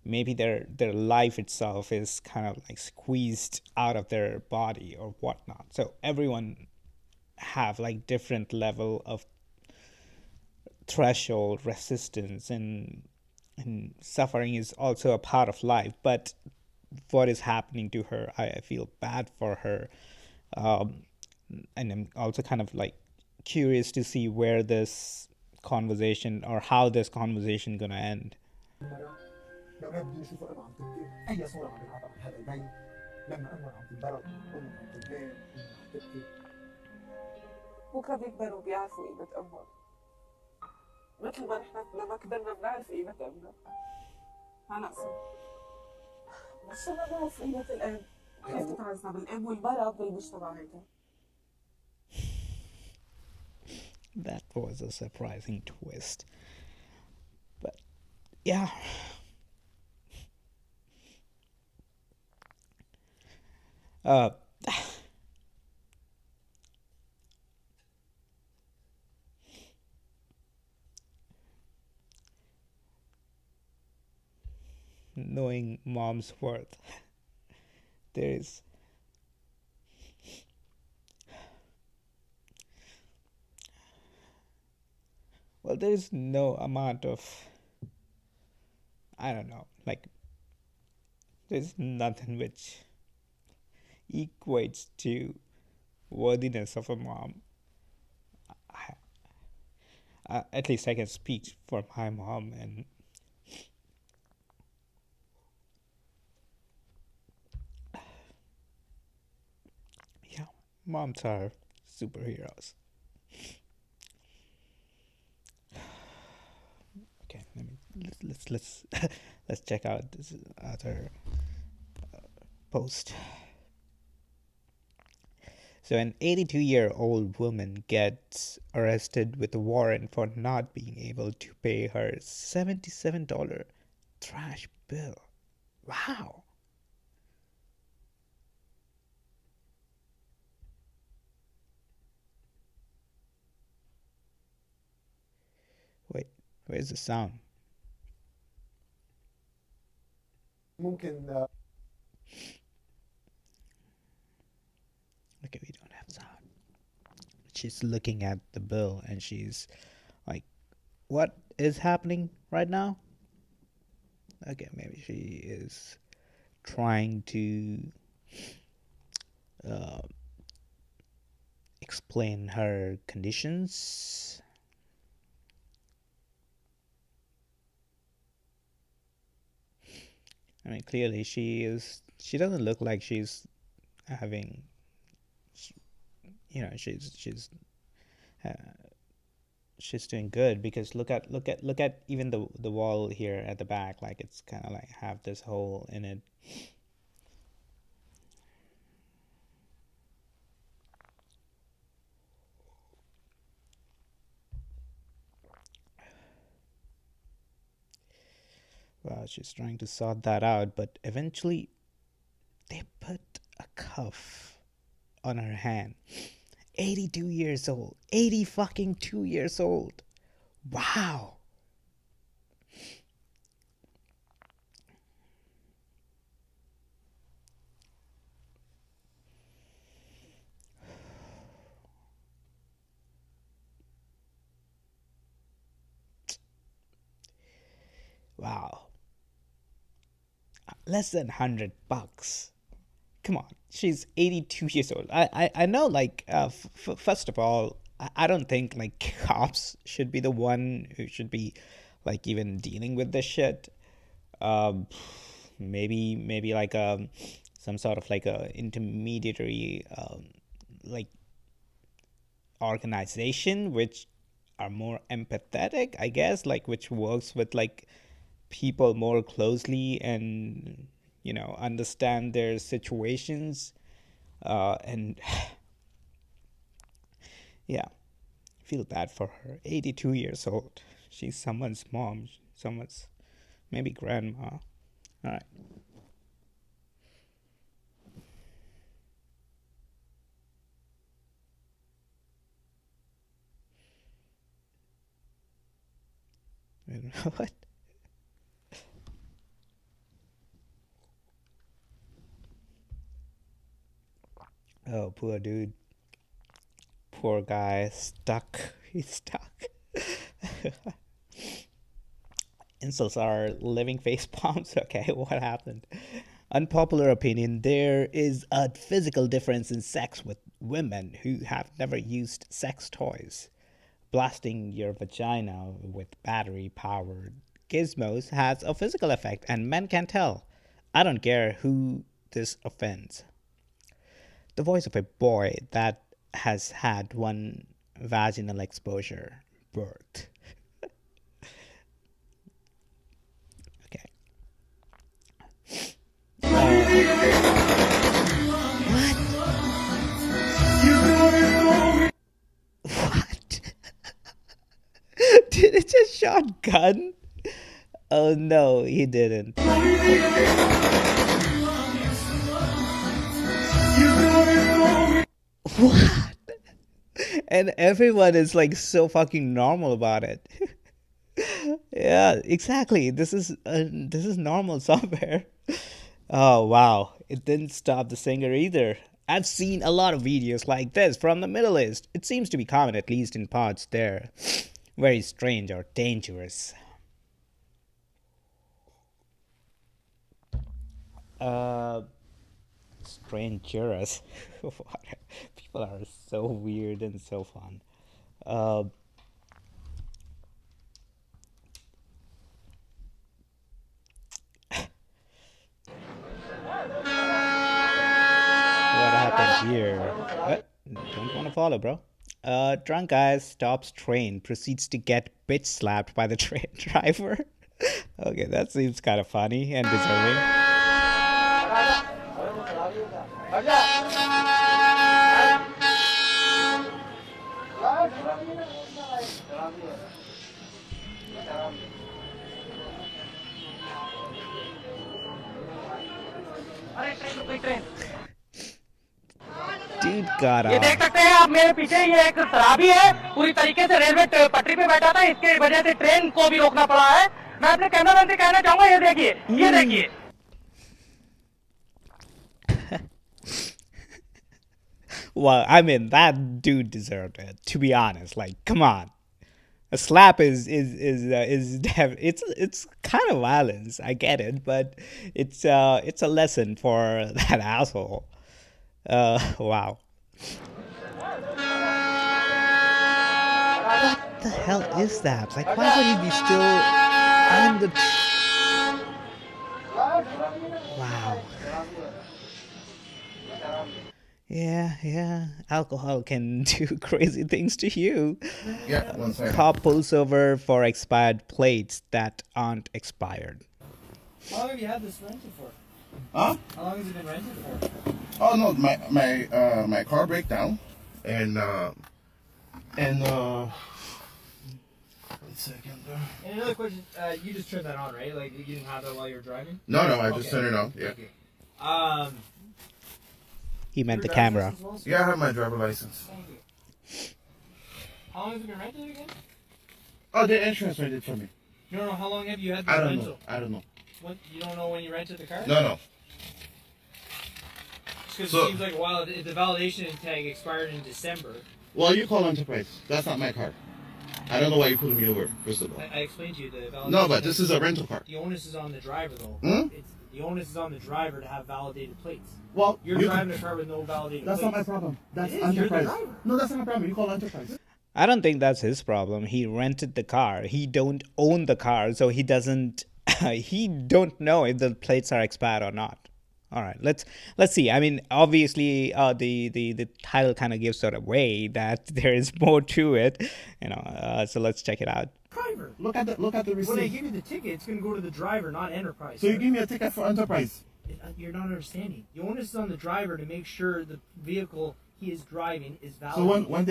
maybe their life itself is kind of like squeezed out of their body or whatnot. So everyone have like different level of threshold resistance, and suffering is also a part of life. But what is happening to her, I feel bad for her, and I'm also kind of like curious to see where this conversation, or how this conversation gonna end. بكره بيكبروا بيعرفوا قيمة أمهم، مثل ما نحن لما كبرنا بنعرف قيمة أمنا. هلا بس شو بدنا في قيمة الأب؟ كيف تتعزى بالأب والمرأة بالمجتمع هيدا؟ That was a surprising twist. But yeah. Uh, knowing mom's worth. There's there's no amount of, I don't know, like there's nothing which equates to worthiness of a mom. At least I can speak for my mom, and yeah, moms are superheroes. Okay, let's let's check out this other post. So, an 82-year-old woman gets arrested with a warrant for not being able to pay her $77 trash bill. Wow. Wait, where's the sound? ممكن Okay, we don't have sound. She's looking at the bill and she's like, what is happening right now? Okay, maybe she is trying to uh, explain her conditions. I mean, clearly she doesn't look like she's having, uh, she's doing good, because look at even the wall here at the back, like it's kind of like have this hole in it. Well, she's trying to sort that out, but eventually they put a cuff on her hand. 82 years old. 80 fucking 2 years old. Wow. Wow. Less than $100. Come on, she's 82 years old. I know, like, first of all, I don't think like cops should be the one who should be like even dealing with this shit. um maybe like some sort of like a intermediary like organization which are more empathetic, I guess, like which works with like people more closely and understand their situations, and yeah, feel bad for her. 82 years old. She's someone's mom, someone's maybe grandma. All right. What? Oh, poor dude. Poor guy. Stuck. He's stuck. Insults are living face palms. Okay, what happened? Unpopular opinion: there is a physical difference in sex with women who have never used sex toys. Blasting your vagina with battery powered gizmos has a physical effect, and men can tell. I don't care who this offends. The voice of a boy that has had one vaginal exposure, birth. Okay. shotgun? Oh no, he didn't. What? And everyone is like so fucking normal about it. Yeah, exactly. This is normal somewhere. Oh wow, it didn't stop the singer either. I've seen a lot of videos like this from the Middle East. It seems to be common, at least in parts there. Very strange or dangerous. Uh, Strangerous. People are so weird and so fun. Uh, what happened here? Don't want to follow, bro. Drunk guy stops train, proceeds to get bitch slapped by the train driver. Okay, that seems kind of funny and deserving. Dude got ये देख off. सकते हैं आप मेरे पीछे ये एक शराबी है पूरी तरीके से रेलवे पटरी पे बैठा था इसके वजह से ट्रेन को भी रोकना पड़ा है मैं अपने कैमरामैन से कहना चाहूंगा ये देखिए Well, I mean, that dude deserved it. To be honest, like, come on. A slap it's kind of violence. I get it, but it's a lesson for that asshole. Wow. What the hell is that? Like, why would he be still on the? Wow. Yeah. Alcohol can do crazy things to you. Yeah, one second. Cop pulls over for expired plates that aren't expired. How long have you had this rented for? Huh? How long has it been rented for? Oh no, my car break down, and one second. And another question, you just turned that on, right? Like you didn't have that while you were driving? No, I just turned it on. Yeah. Okay. He meant the camera. Yeah, I have my driver license. Thank you. How long has it been rented again? Oh, the insurance rented for me. No, how long have you had this I don't rental? know. I don't know. What, you don't know when you rented the car? No. Because So- it seems like a while, the validation tag expired in December. Well, you call Enterprise. That's not my car. I don't know why you're pulling me over, first of all. I explained to you the validation. No, but this is a rental car. The onus is on the driver, though. Hmm? The onus is on the driver to have validated plates. Well, You're driving a car with no validated That's plates. not my problem. That's It is, you're the Enterprise. driver. No, that's not my problem. You call Enterprise. I don't think that's his problem. He rented the car. He don't own the car, so he doesn't. He don't know if the plates are expired or not. All right, let's see. I mean, obviously, the title kind of gives it away that there is more to it, So let's check it out. Driver. Look at the When they receipt. give you the ticket, it's going to go to the driver, not Enterprise. So you give me a ticket for Enterprise. You're not understanding. The onus is on the driver to make sure the vehicle he is driving is valid. So when's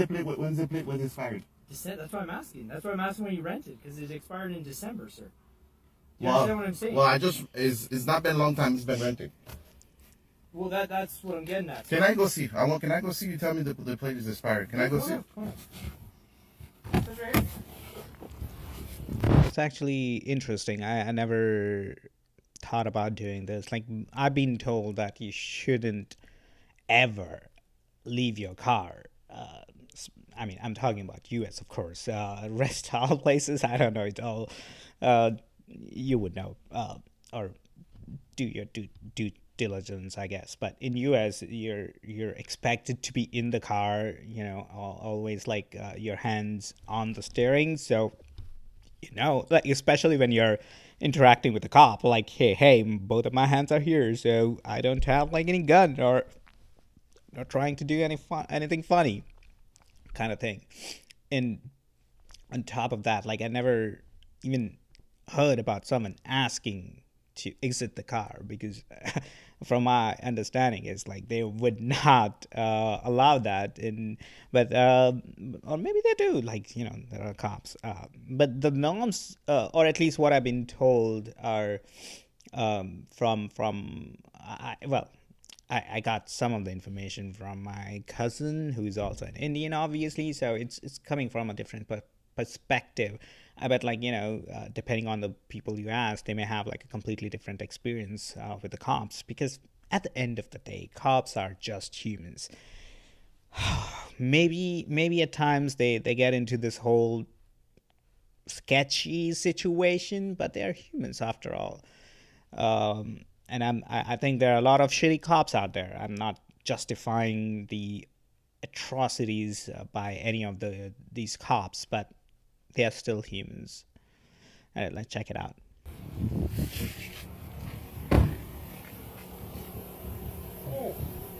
the plate was expired? That's why I'm asking. That's why I'm asking when you rented, because it expired in December, sir. You Well, understand what I'm saying? well, it's not been a long time. It's been rented. Well, that's what I'm getting at. Can I go see? Can I go see? You tell me the plate is expired. Can I go see? That's right here. It's actually interesting. I never thought about doing this. Like, I've been told that you shouldn't ever leave your car. I mean, I'm talking about U.S., of course. Rest all places, I don't know it all. You would know, or do your due diligence, I guess. But in U.S., you're expected to be in the car. Always like your hands on the steering. So, like especially when you're interacting with the cop, like, hey, both of my hands are here, so I don't have like any gun or not trying to do anything funny, kind of thing. And on top of that, like, I never even heard about someone asking to exit the car, because from my understanding is like they would not allow that in, but or maybe they do, like, there are cops, but the norms, or at least what I've been told, are from well, I got some of the information from my cousin, who's also an Indian, obviously. So it's coming from a different perspective. I bet, like, depending on the people you ask, they may have like a completely different experience with the cops, because at the end of the day, cops are just humans. Maybe at times they get into this whole sketchy situation, but they're humans after all. And I think there are a lot of shitty cops out there. I'm not justifying the atrocities by any of these cops, but they are still humans. All right, let's check it out. Oh,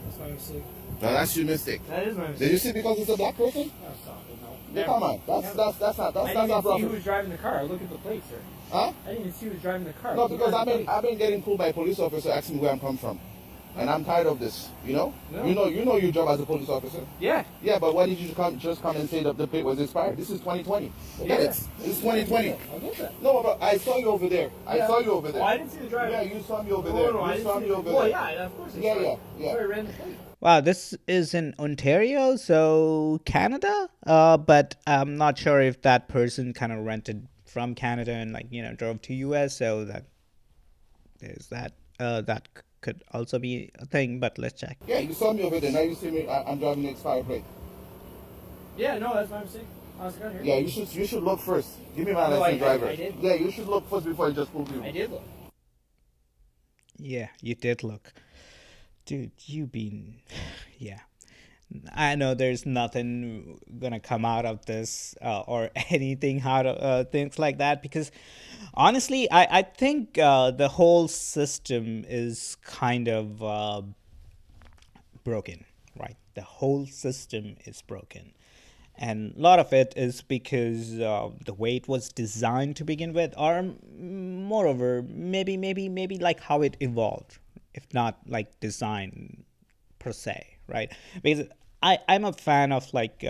that's my mistake. No, that's your mistake. That is my mistake. Did you see because it's a black person? Oh, stop it, no. Yeah, come on. That's not I didn't even see who proper. was driving the car. Look at the plate, sir. Huh? I didn't even see who was driving the car. No, Look because at the plate. I've been getting pulled by a police officer asking me where I'm come from. And I'm tired of this, No. You know your job as a police officer. Yeah. Yeah, but why did you just come and say that the plate was expired? This is 2020. Look at Yeah. it. It's 2020. I get that. No, but I saw you over there. I Yeah. saw you over there. Oh, I didn't see the driver. Yeah, you saw me over No, there. no, I You didn't saw see me the- over Well, there. yeah, of course. Yeah. Sorry, I ran the plate. Wow, this is in Ontario, so Canada. But I'm not sure if that person kind of rented from Canada and, like, drove to US. So that could also be a thing. But let's check. Yeah, you saw me over there. Now you see me. I'm driving the expired plate. Yeah, no, that's my mistake. Honestly, got here. Yeah, you should look first. Give me my No, license, driver. I did. Yeah, you should look first before you just pull me. I did look. Yeah, you did look. Dude, yeah. I know there's nothing gonna come out of this, or anything out of things like that, because honestly, I think the whole system is kind of broken, right? The whole system is broken. And a lot of it is because the way it was designed to begin with, or moreover, maybe like how it evolved, if not like design per se, right? Because I'm a fan of, like,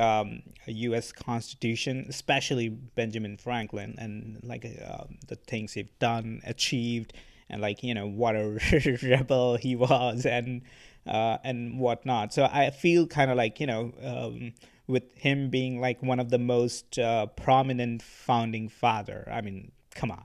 U.S. Constitution, especially Benjamin Franklin, and like the things he've done, achieved, and, like, what a rebel he was, and whatnot. So I feel kind of like, with him being like one of the most prominent founding father. I mean, come on.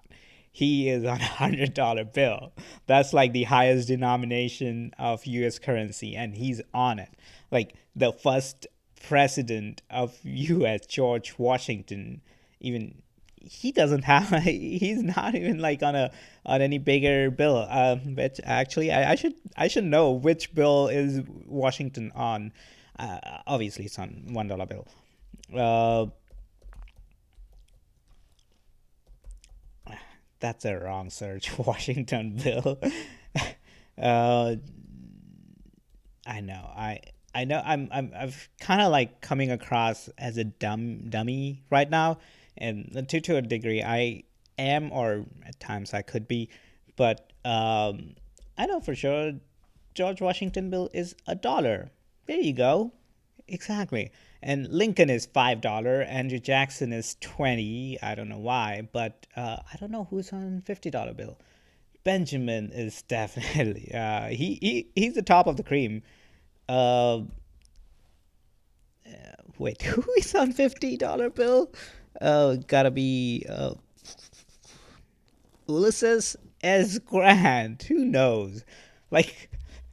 He is on $100 bill. That's like the highest denomination of U.S. currency, and he's on it. Like, the first president of U.S., George Washington, even he doesn't have. He's not even like on any bigger bill. But actually, I should know which bill is Washington on. Obviously, it's on $1 bill. That's a wrong search. Washington bill. I know. I know. I'm kind of like coming across as a dummy right now, and to a degree, I am, or at times I could be, but I know for sure George Washington bill is $1. There you go. Exactly. And Lincoln is $5. Andrew Jackson is $20. I don't know why, but I don't know who's on $50 bill. Benjamin is definitely he's the top of the cream. Wait, who is on $50 bill? Gotta be Ulysses S. Grant. Who knows? Like,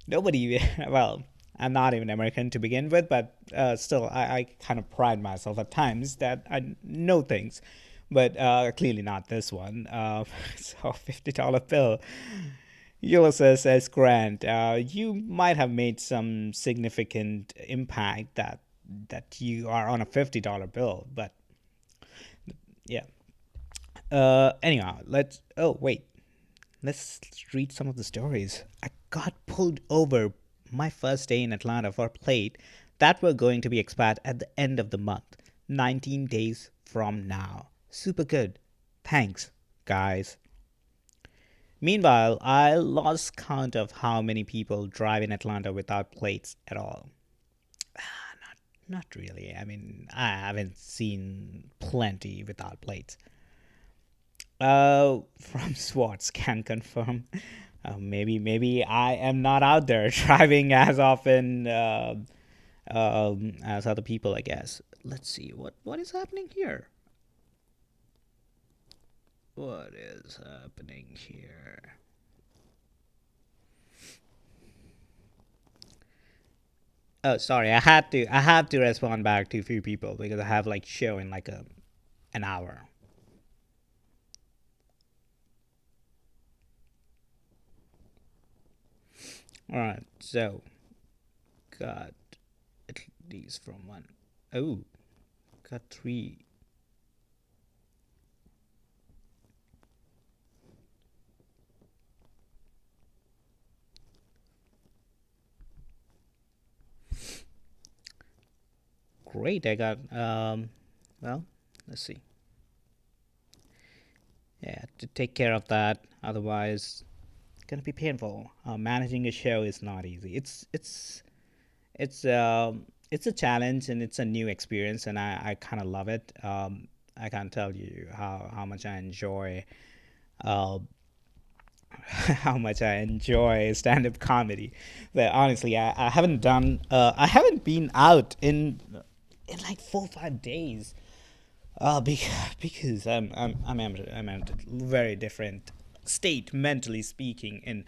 nobody. Well, I'm not even American to begin with, but still, I kind of pride myself at times that I know things, but clearly not this one. So $50 bill. Ulysses S. Grant, you might have made some significant impact that you are on a $50 bill, but yeah. Anyhow, let's read some of the stories. I got pulled over my first day in Atlanta for a plate that were going to be expired at the end of the month, 19 days from now. Super good. Thanks, guys. Meanwhile, I lost count of how many people drive in Atlanta without plates at all. Not really. I mean, I haven't seen plenty without plates. From Swartz can confirm. Maybe I am not out there driving as often as other people, I guess. Let's see what is happening here. What is happening here? Oh, sorry. I have to respond back to a few people because I have like show in like an hour. All right. So got at least from one. Oh, got three. Great. I got well, let's see. Yeah, to take care of that. Otherwise, it's gonna be painful. Managing a show is not easy. It's a challenge and it's a new experience, and I kind of love it. I can't tell you how much I enjoy uh, how much I enjoy stand-up comedy. But honestly, I haven't done I haven't been out in like 4 or 5 days. Because I'm in a very different state mentally speaking, and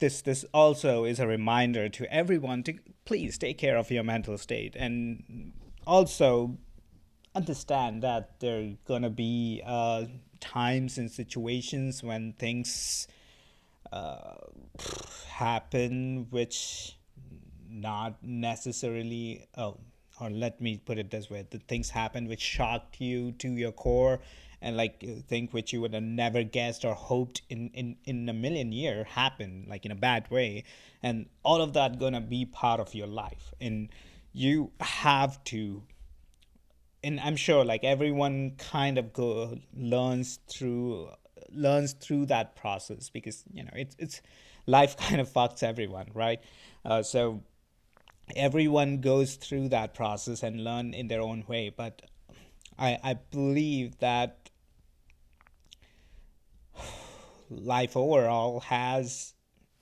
this also is a reminder to everyone to please take care of your mental state, and also understand that there are gonna be times and situations when things happen which not necessarily or let me put it this way, the things happen which shocked you to your core, and like think which you would have never guessed or hoped in a million year happen like in a bad way, and all of that gonna be part of your life, and you have to, and I'm sure like everyone kind of learns through that process, because it's life kind of fucks everyone, right? So everyone goes through that process and learn in their own way, but I believe that life overall has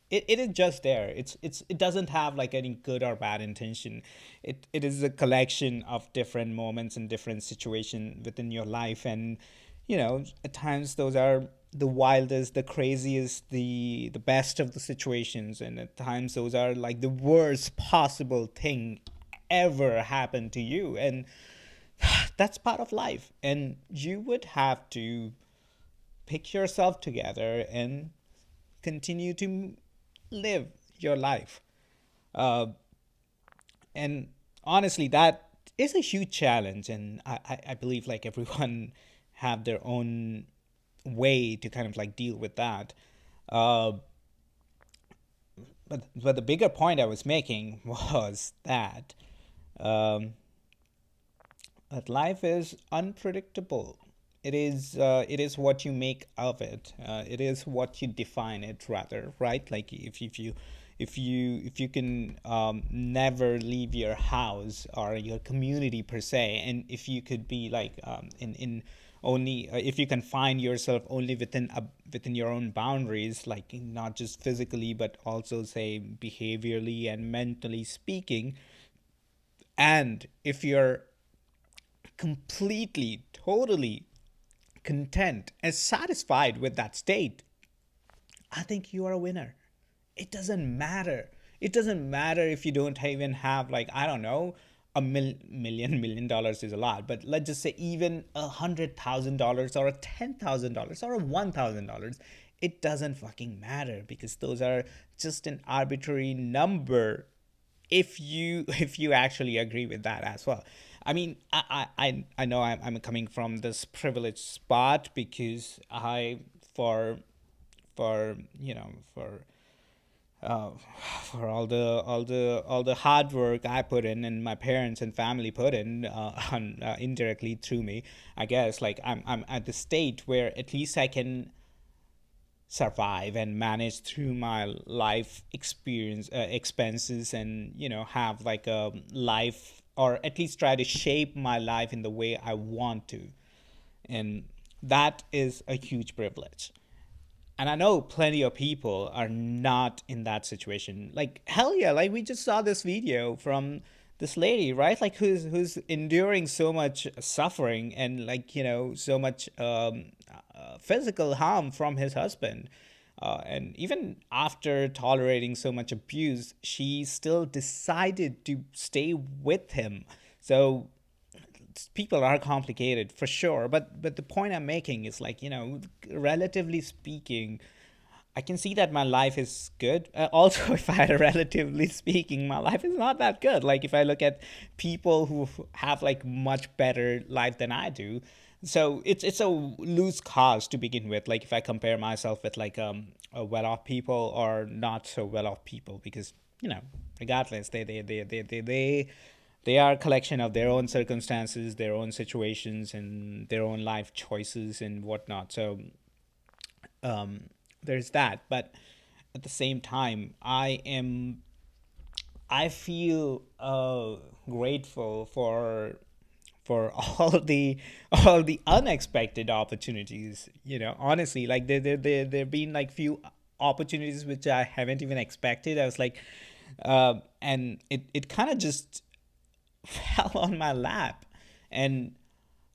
it is just there. It doesn't have like any good or bad intention. It is a collection of different moments and different situations within your life, and at times those are the wildest, the craziest, the best of the situations, and at times those are like the worst possible thing ever happened to you, and that's part of life, and you would have to pick yourself together and continue to live your life. Uh, and honestly, that is a huge challenge, and I believe like everyone have their own way to kind of like deal with that. Uh, but the bigger point I was making was um, that life is unpredictable. It is what you make of it. It is what you define it, rather, right? Like if you can never leave your house or your community per se, and if you could be like in only if you can find yourself only within your own boundaries, like not just physically but also say behaviorally and mentally speaking, and if you're completely, totally content and satisfied with that state, I think you are a winner. It doesn't matter. It doesn't matter if you don't even have, like, I don't know, million dollars is a lot, but let's just say even $100,000 or $10,000 or $1,000. It doesn't fucking matter, because those are just an arbitrary number if you actually agree with that as well. I mean, I know I'm coming from this privileged spot, because I for uh, for all the hard work I put in and my parents and family put in indirectly through me, I guess, like I'm at the state where at least I can survive and manage through my life experience expenses, and have like a life, or at least try to shape my life in the way I want to. And that is a huge privilege. And I know plenty of people are not in that situation. Like, hell yeah, like we just saw this video from this lady, right? Like, who's enduring so much suffering, and like, so much physical harm from his husband. And even after tolerating so much abuse, she still decided to stay with him. So people are complicated for sure, but the point I'm making is, like, relatively speaking, I can see that my life is good. Also, if I relatively speaking, my life is not that good. Like, if I look at people who have like much better life than I do, so it's a loose cause to begin with. Like, if I compare myself with like a well-off people or not so well-off people, because regardless, they are a collection of their own circumstances, their own situations, and their own life choices and whatnot. So there's that. But at the same time, I feel grateful for all the unexpected opportunities. Honestly, like there've been like few opportunities which I haven't even expected. I was like, and it kind of just fell on my lap. And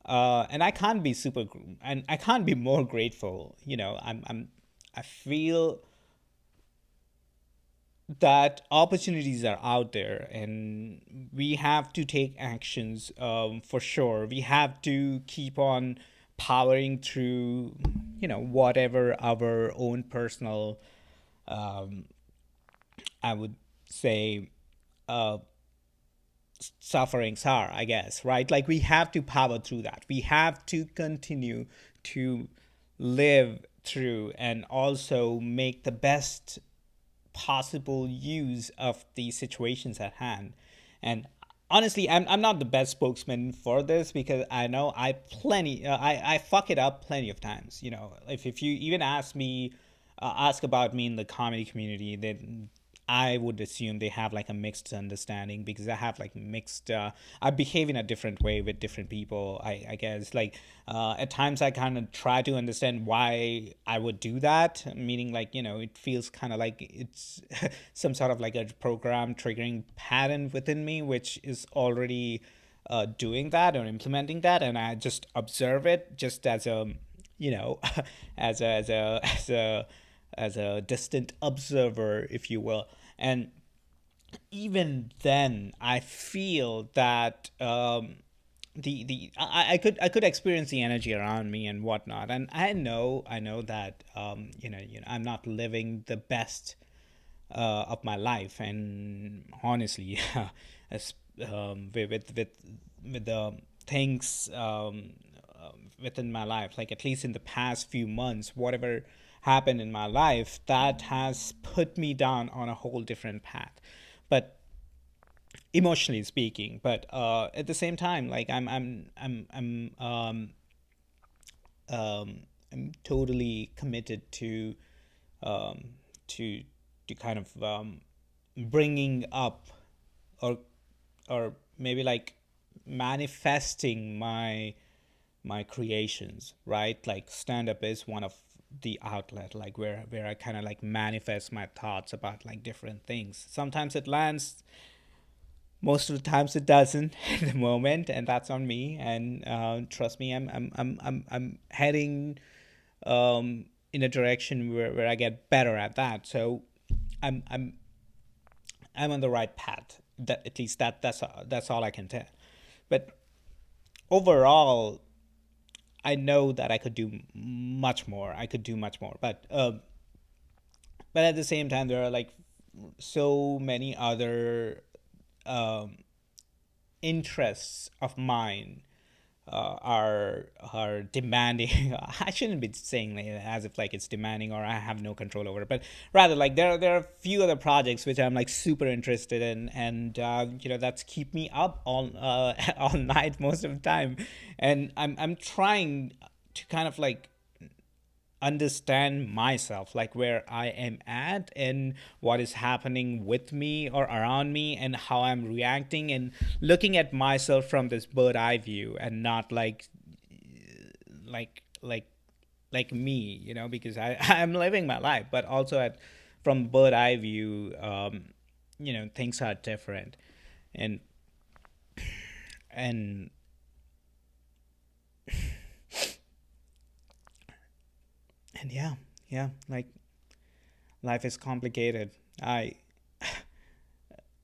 I can't be and I can't be more grateful. I feel that opportunities are out there, and we have to take actions, for sure. We have to keep on powering through, whatever our own personal, I would say, sufferings are, I guess, right? Like, we have to power through that. We have to continue to live through and also make the best possible use of the situations at hand. And honestly, I'm not the best spokesman for this, because I know I fuck it up plenty of times. If you even ask about me in the comedy community, then I would assume they have like a mixed understanding, because I have like mixed, I behave in a different way with different people. I guess, like, at times I kind of try to understand why I would do that, meaning, like, it feels kind of like it's some sort of like a program triggering pattern within me, which is already doing that or implementing that. And I just observe it just as a, as a distant observer, if you will. And even then, I feel that I could experience the energy around me and whatnot. And I know that I'm not living the best of my life. And honestly, as, with the things within my life, like at least in the past few months, whatever happened in my life, that has put me down on a whole different path. But emotionally speaking, but at the same time, like, I'm totally committed to um, to kind of bringing up, or maybe like manifesting my creations, right? Like, stand up is one of the outlet, like, where I kind of like manifest my thoughts about like different things. Sometimes it lands, most of the times it doesn't in the moment, and that's on me. And trust me, I'm heading in a direction where I get better at that. So I'm I'm I'm on the right path. That, at least, that's all I can tell. But overall, I know that I could do much more. I could do much more. But at the same time, there are like so many other um, interests of mine are demanding. I shouldn't be saying like as if like it's demanding or I have no control over it, but rather, like, there are a few other projects which I'm like super interested in, and that's keep me up all all night most of the time. And I'm trying to kind of like understand myself, like where I am at and what is happening with me or around me and how I'm reacting, and looking at myself from this bird eye view and not like like like me, because I'm living my life, but also from bird eye view, things are different, and and and yeah, like life is complicated.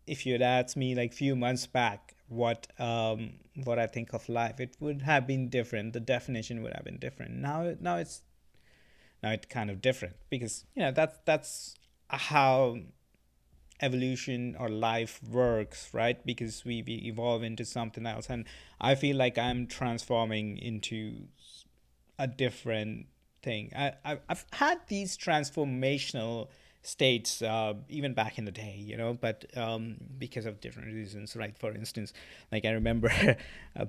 If you'd asked me like few months back what I think of life, it would have been different. The definition would have been different. Now it's kind of different, because that's how evolution or life works, right? Because we evolve into something else, and I feel like I'm transforming into a different thing. I've had these transformational states even back in the day, but because of different reasons, right? For instance, like I remember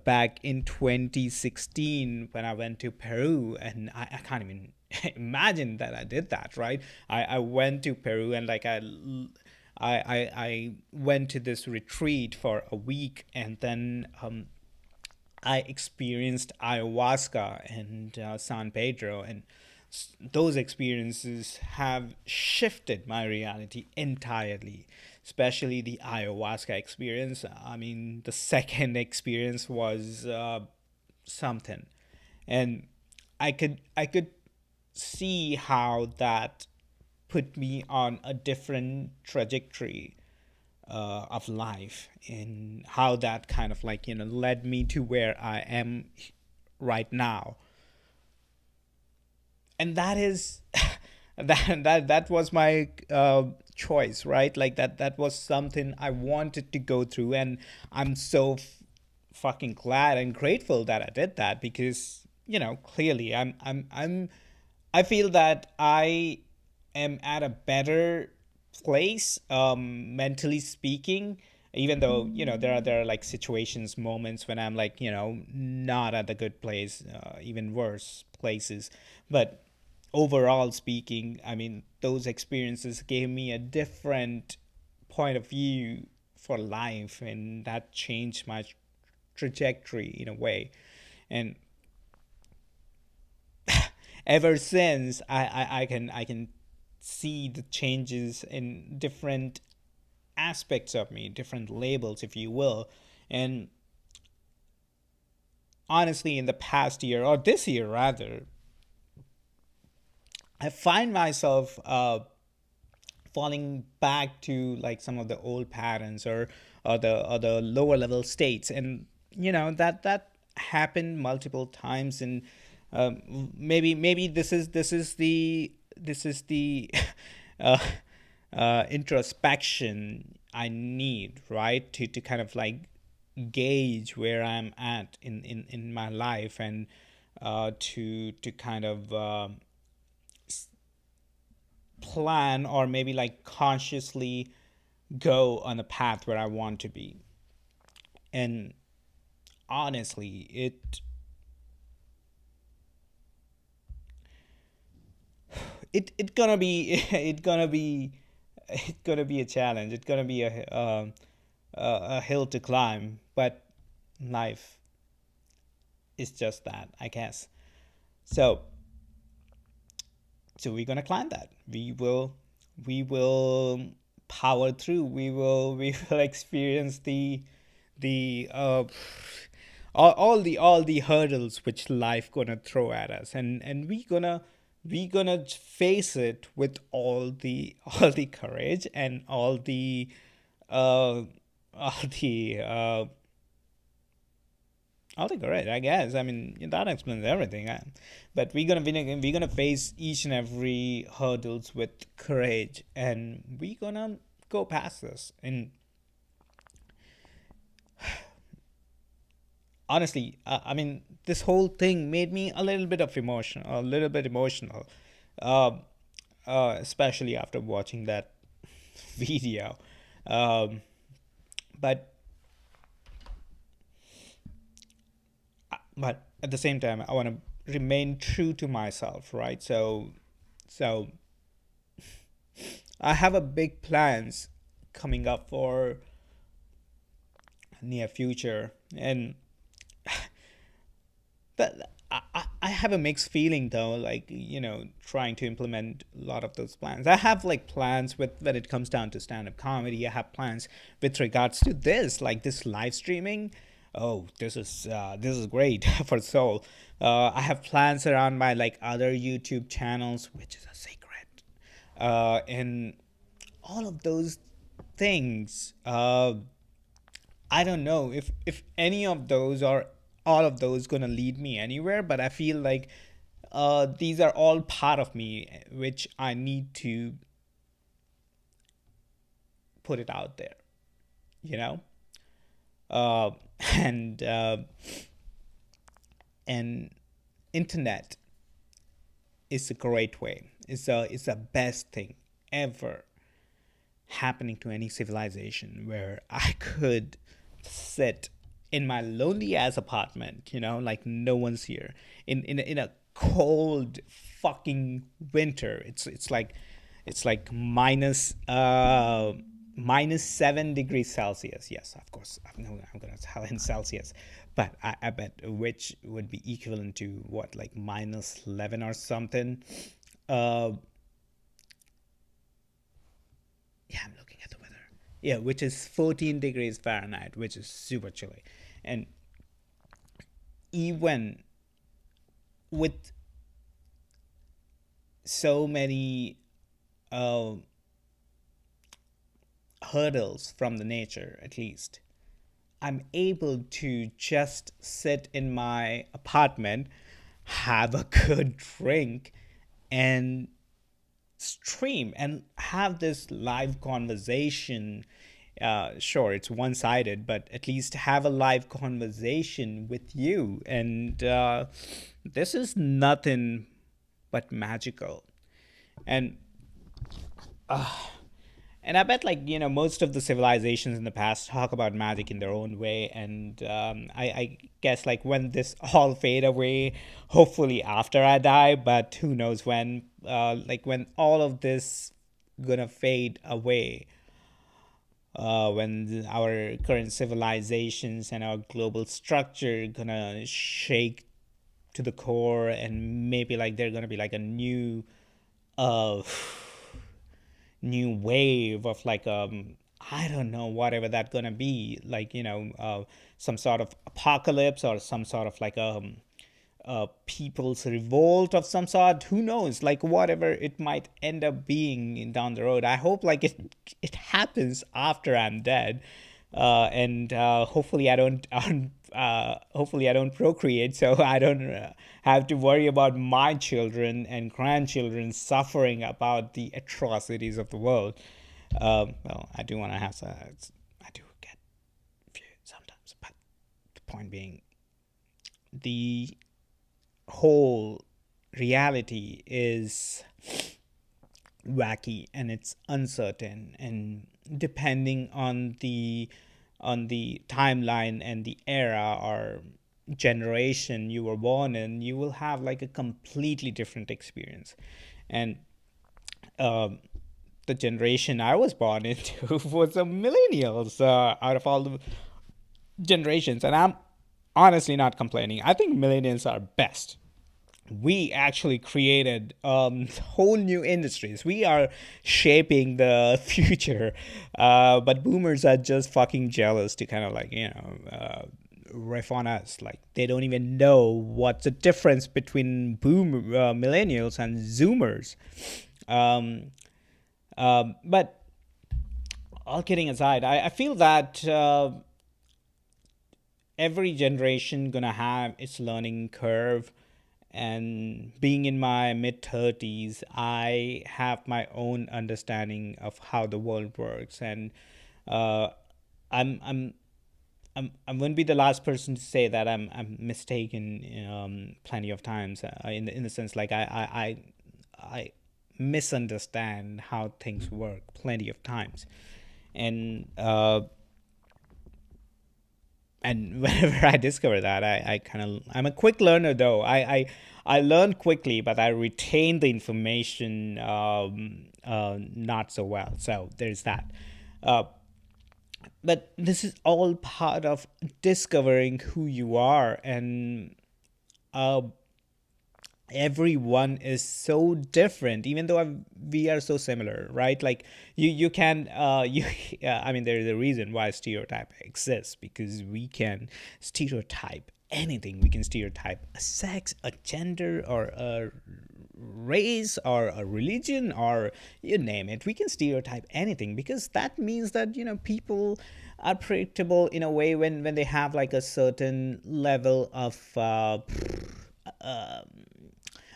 back in 2016 when I went to Peru, and I can't even imagine that I did that, right? I went to Peru, and like I went to this retreat for a week, and then I experienced ayahuasca and San Pedro, and those experiences have shifted my reality entirely, especially the ayahuasca experience. I mean, the second experience was something, and I could see how that put me on a different trajectory of life, and how that kind of like led me to where I am right now. And that is that was my choice, right? Like that was something I wanted to go through, and I'm so fucking glad and grateful that I did that, because clearly I feel that I am at a better place, mentally speaking, even though there are like situations, moments when I'm like not at the good place, even worse places. But overall speaking, I mean, those experiences gave me a different point of view for life, and that changed my trajectory in a way. And ever since, I can see the changes in different aspects of me, different labels, if you will. And honestly, in the past year, or this year rather, I find myself falling back to like some of the old patterns, or the lower level states, and that happened multiple times. And maybe this is the uh, introspection I need, right, to kind of like gauge where I'm at in my life, and to kind of plan, or maybe like consciously go on the path where I want to be. And honestly, it gonna be it's gonna be a challenge. It's gonna be a hill to climb, but life is just that, I guess. So we're gonna climb that. We will power through. We will experience the all the hurdles which life gonna throw at us, and we gonna face it with all the courage, and uh all the uh all the courage, I guess. I mean, that explains everything. But we're gonna face each and every hurdles with courage, and we're gonna go past this. And honestly, I mean, this whole thing made me a little bit emotional, uh, especially after watching that video. Um, but but at the same time, I want to remain true to myself, right? So I have a big plans coming up for near future, and that I have a mixed feeling though, like, trying to implement a lot of those plans. I have like plans with when it comes down to stand-up comedy. I have plans with regards to this, like this live streaming. Oh, this is great for soul. I have plans around my like other YouTube channels, which is a secret. And all of those things. I don't know if any of those or all of those gonna lead me anywhere, but I feel like these are all part of me, which I need to put it out there, you know. Uh, and and internet is a great way. It's a best thing ever happening to any civilization, where I could sit in my lonely ass apartment, like no one's here, in a cold fucking winter. It's like minus 7 degrees Celsius. Yes, of course. I'm gonna tell in Celsius, but I bet which would be equivalent to what, like minus 11 or something. Yeah, I'm looking at the weather. Yeah, which is 14 degrees Fahrenheit, which is super chilly. And even with so many uh, hurdles from the nature, at least, I'm able to just sit in my apartment, have a good drink, and stream and have this live conversation. Sure, it's one-sided, but at least have a live conversation with you. And this is nothing but magical. And I bet, like, most of the civilizations in the past talk about magic in their own way. And I guess, like, when this all fade away, hopefully after I die, but who knows when, like, when all of this gonna fade away, when our current civilizations and our global structure gonna shake to the core, and maybe, like, they're gonna be like a new uh new wave of, like, I don't know, whatever that gonna be, like, some sort of apocalypse, or some sort of like people's revolt of some sort. Who knows, like, whatever it might end up being down the road. I hope, like, it happens after I'm dead, and hopefully I don't hopefully I don't procreate, so I don't have to worry about my children and grandchildren suffering about the atrocities of the world. Well, I do want to have sex. I do get few sometimes, but the point being, the whole reality is wacky and it's uncertain, and depending on the timeline and the era or generation you were born in, you will have, like, a completely different experience. And the generation I was born into was the millennials, out of all the generations. And I'm honestly not complaining. I think millennials are best. We actually created whole new industries. We are shaping the future, but boomers are just fucking jealous to kind of, like, riff on us. Like, they don't even know what's the difference between millennials and zoomers. But all kidding aside, I feel that every generation gonna have its learning curve. And being in my mid-30s, I have my own understanding of how the world works. And I'm I wouldn't be the last person to say that I'm mistaken plenty of times, in the sense, like, I misunderstand how things work plenty of times. And and whenever I discover that, I'm a quick learner though. I learn quickly, but I retain the information not so well. So there's that. Uh, but this is all part of discovering who you are, and uh, everyone is so different, even though we are so similar, right? Like you can you I mean, there is a reason why stereotype exists, because we can stereotype anything. We can stereotype a sex, a gender, or a race, or a religion, or you name it. We can stereotype anything, because that means that, people are predictable in a way when they have like a certain level of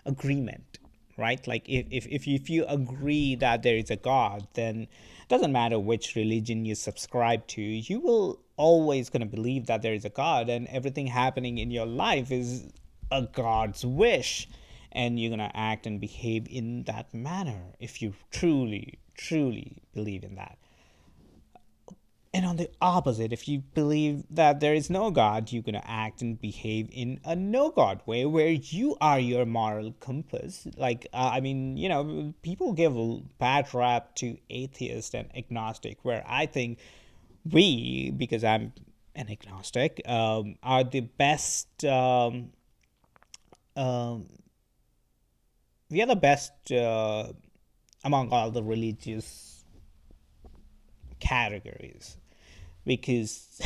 agreement, right? Like if you agree that there is a God, then it doesn't matter which religion you subscribe to, you will always going to believe that there is a God, and everything happening in your life is a God's wish, and you're going to act and behave in that manner if you truly believe in that. And on the opposite, if you believe that there is no God, you're going to act and behave in a no God way, where you are your moral compass. Like, I mean, people give a bad rap to atheist and agnostic, where I think we, because I'm an agnostic, are the best. We are the best among all the religious categories, because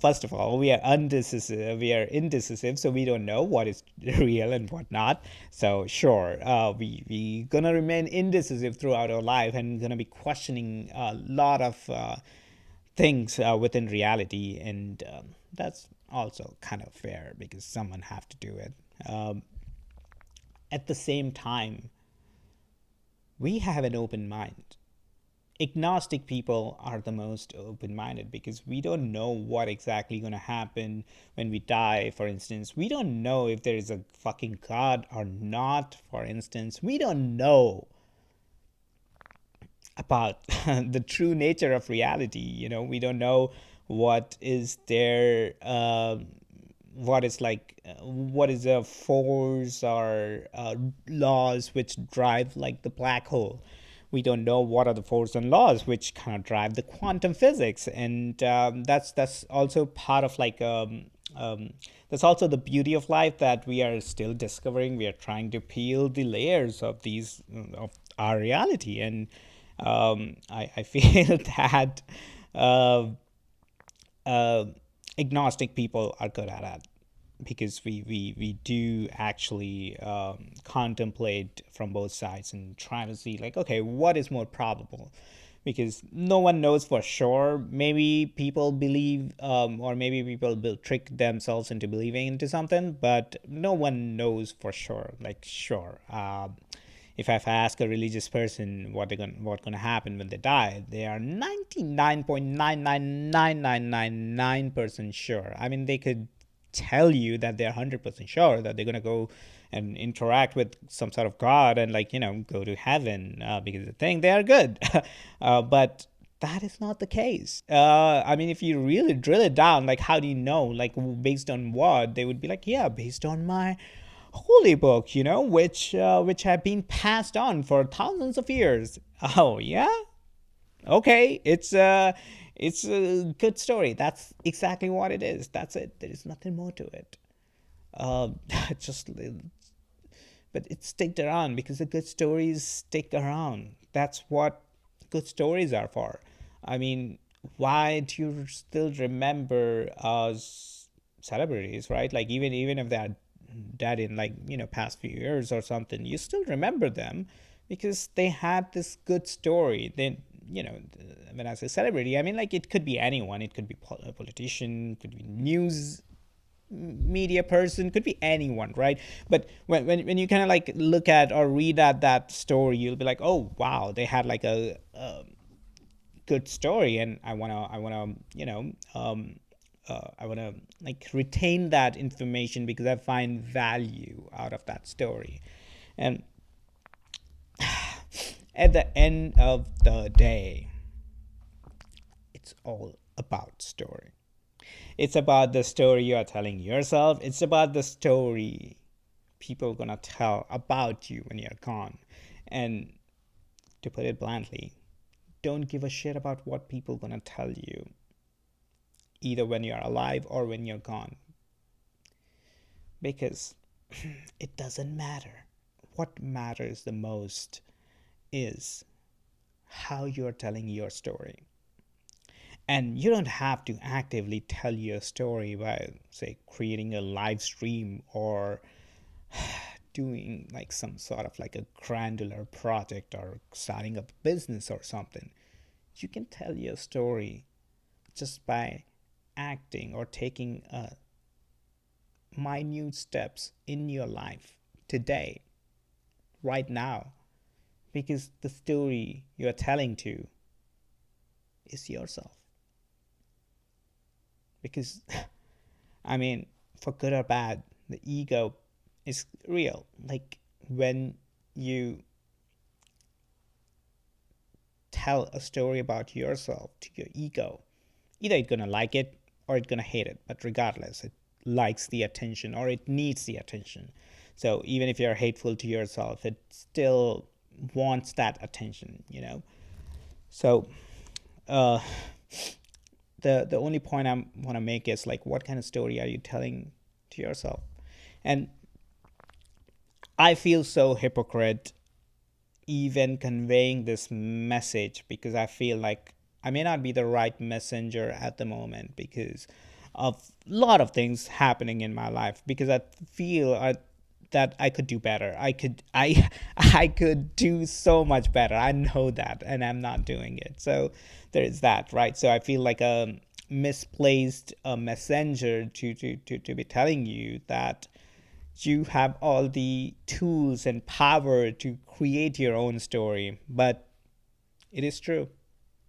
first of all, we are indecisive, so we don't know what is real and what not. So sure, we gonna remain indecisive throughout our life, and gonna be questioning a lot of things within reality, and that's also kind of fair, because someone have to do it. At the same time, we have an open mind. Agnostic people are the most open-minded, because we don't know what exactly going to happen when we die. For instance, we don't know if there is a fucking God or not. For instance, we don't know about the true nature of reality. We don't know what is there, what is a force or laws which drive like the black hole. We don't know what are the forces and laws which kind of drive the quantum physics, and that's also part of like that's also the beauty of life, that we are still discovering. We are trying to peel the layers of these of our reality, and I feel that uh, agnostic people are good at that, because we do actually contemplate from both sides and try to see, like, okay, what is more probable, because no one knows for sure. Maybe people believe, or maybe people will trick themselves into believing into something, but no one knows for sure. Like, sure, if I ask a religious person what's gonna happen when they die, they are 99.99999% sure. I mean, they could tell you that they're 100% sure that they're gonna go and interact with some sort of God, and go to heaven, because they think they are good. But that is not the case. I mean, if you really drill it down, like, how do you know? Like, based on what? They would be like, yeah, based on my holy book, which have been passed on for thousands of years. Oh yeah, okay, it's a good story. That's exactly what it is. That's it. There is nothing more to it. Just, but it sticked around because the good stories stick around. That's what good stories are for. I mean, why do you still remember celebrities, right? Like, even if they're dead in, like, past few years or something, you still remember them because they had this good story. Then, when I say celebrity, I mean, like, it could be anyone. It could be a politician, could be news media person, could be anyone, right? But when you kind of like look at or read at that story, you'll be like, oh wow, they had like a good story, and I wanna like retain that information, because I find value out of that story. And at the end of the day, it's all about story. It's about the story you are telling yourself. It's about the story people are gonna tell about you when you're gone. And to put it bluntly, don't give a shit about what people are gonna tell you, either when you're alive or when you're gone. Because it doesn't matter. What matters the most is how you're telling your story. And you don't have to actively tell your story by, say, creating a live stream or doing like some sort of like a granular project or starting a business or something. You can tell your story just by acting or taking minute steps in your life today, right now, because the story you're telling to is yourself. Because I mean, for good or bad, the ego is real. Like when you tell a story about yourself to your ego, either it's gonna like it or it's gonna hate it, but regardless, it likes the attention or it needs the attention. So even if you're hateful to yourself, it still wants that attention, you know. So uh the only point I want to make is like, what kind of story are you telling to yourself? And I feel so hypocrite even conveying this message, because I feel like I may not be the right messenger at the moment because of a lot of things happening in my life, because I feel that I could do better. I could do so much better. I know that, and I'm not doing it. So there's that, right? So I feel like a misplaced messenger to be telling you that you have all the tools and power to create your own story. But it is true.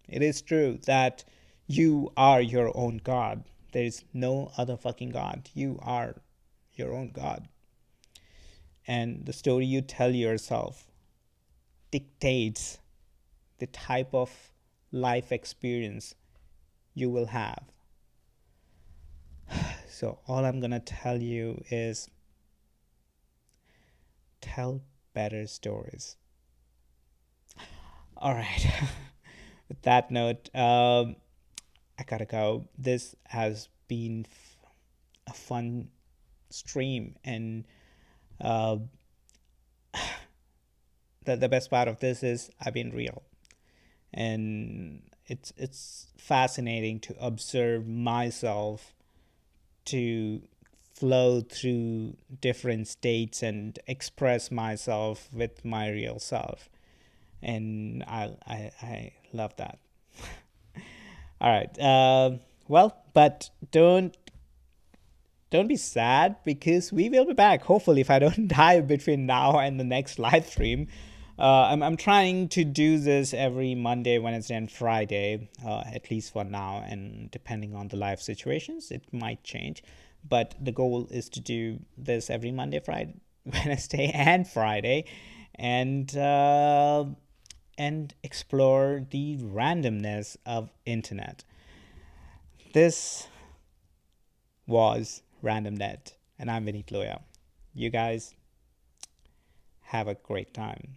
It is true that you are your own God. There is no other fucking God. You are your own God. And the story you tell yourself dictates the type of life experience you will have. So all I'm gonna tell you is tell better stories. All right. With that note, I gotta go. This has been a fun stream, and uh, the best part of this is I've been real, and it's fascinating to observe myself to flow through different states and express myself with my real self, and I love that. All right. Well, but don't be sad, because we will be back. Hopefully, if I don't die between now and the next live stream. I'm trying to do this every Monday, Wednesday, and Friday, at least for now. And depending on the live situations, it might change. But the goal is to do this every Monday, Friday, Wednesday, and Friday, and explore the randomness of internet. This was RandomNet, and I'm Vinit Loya. You guys have a great time.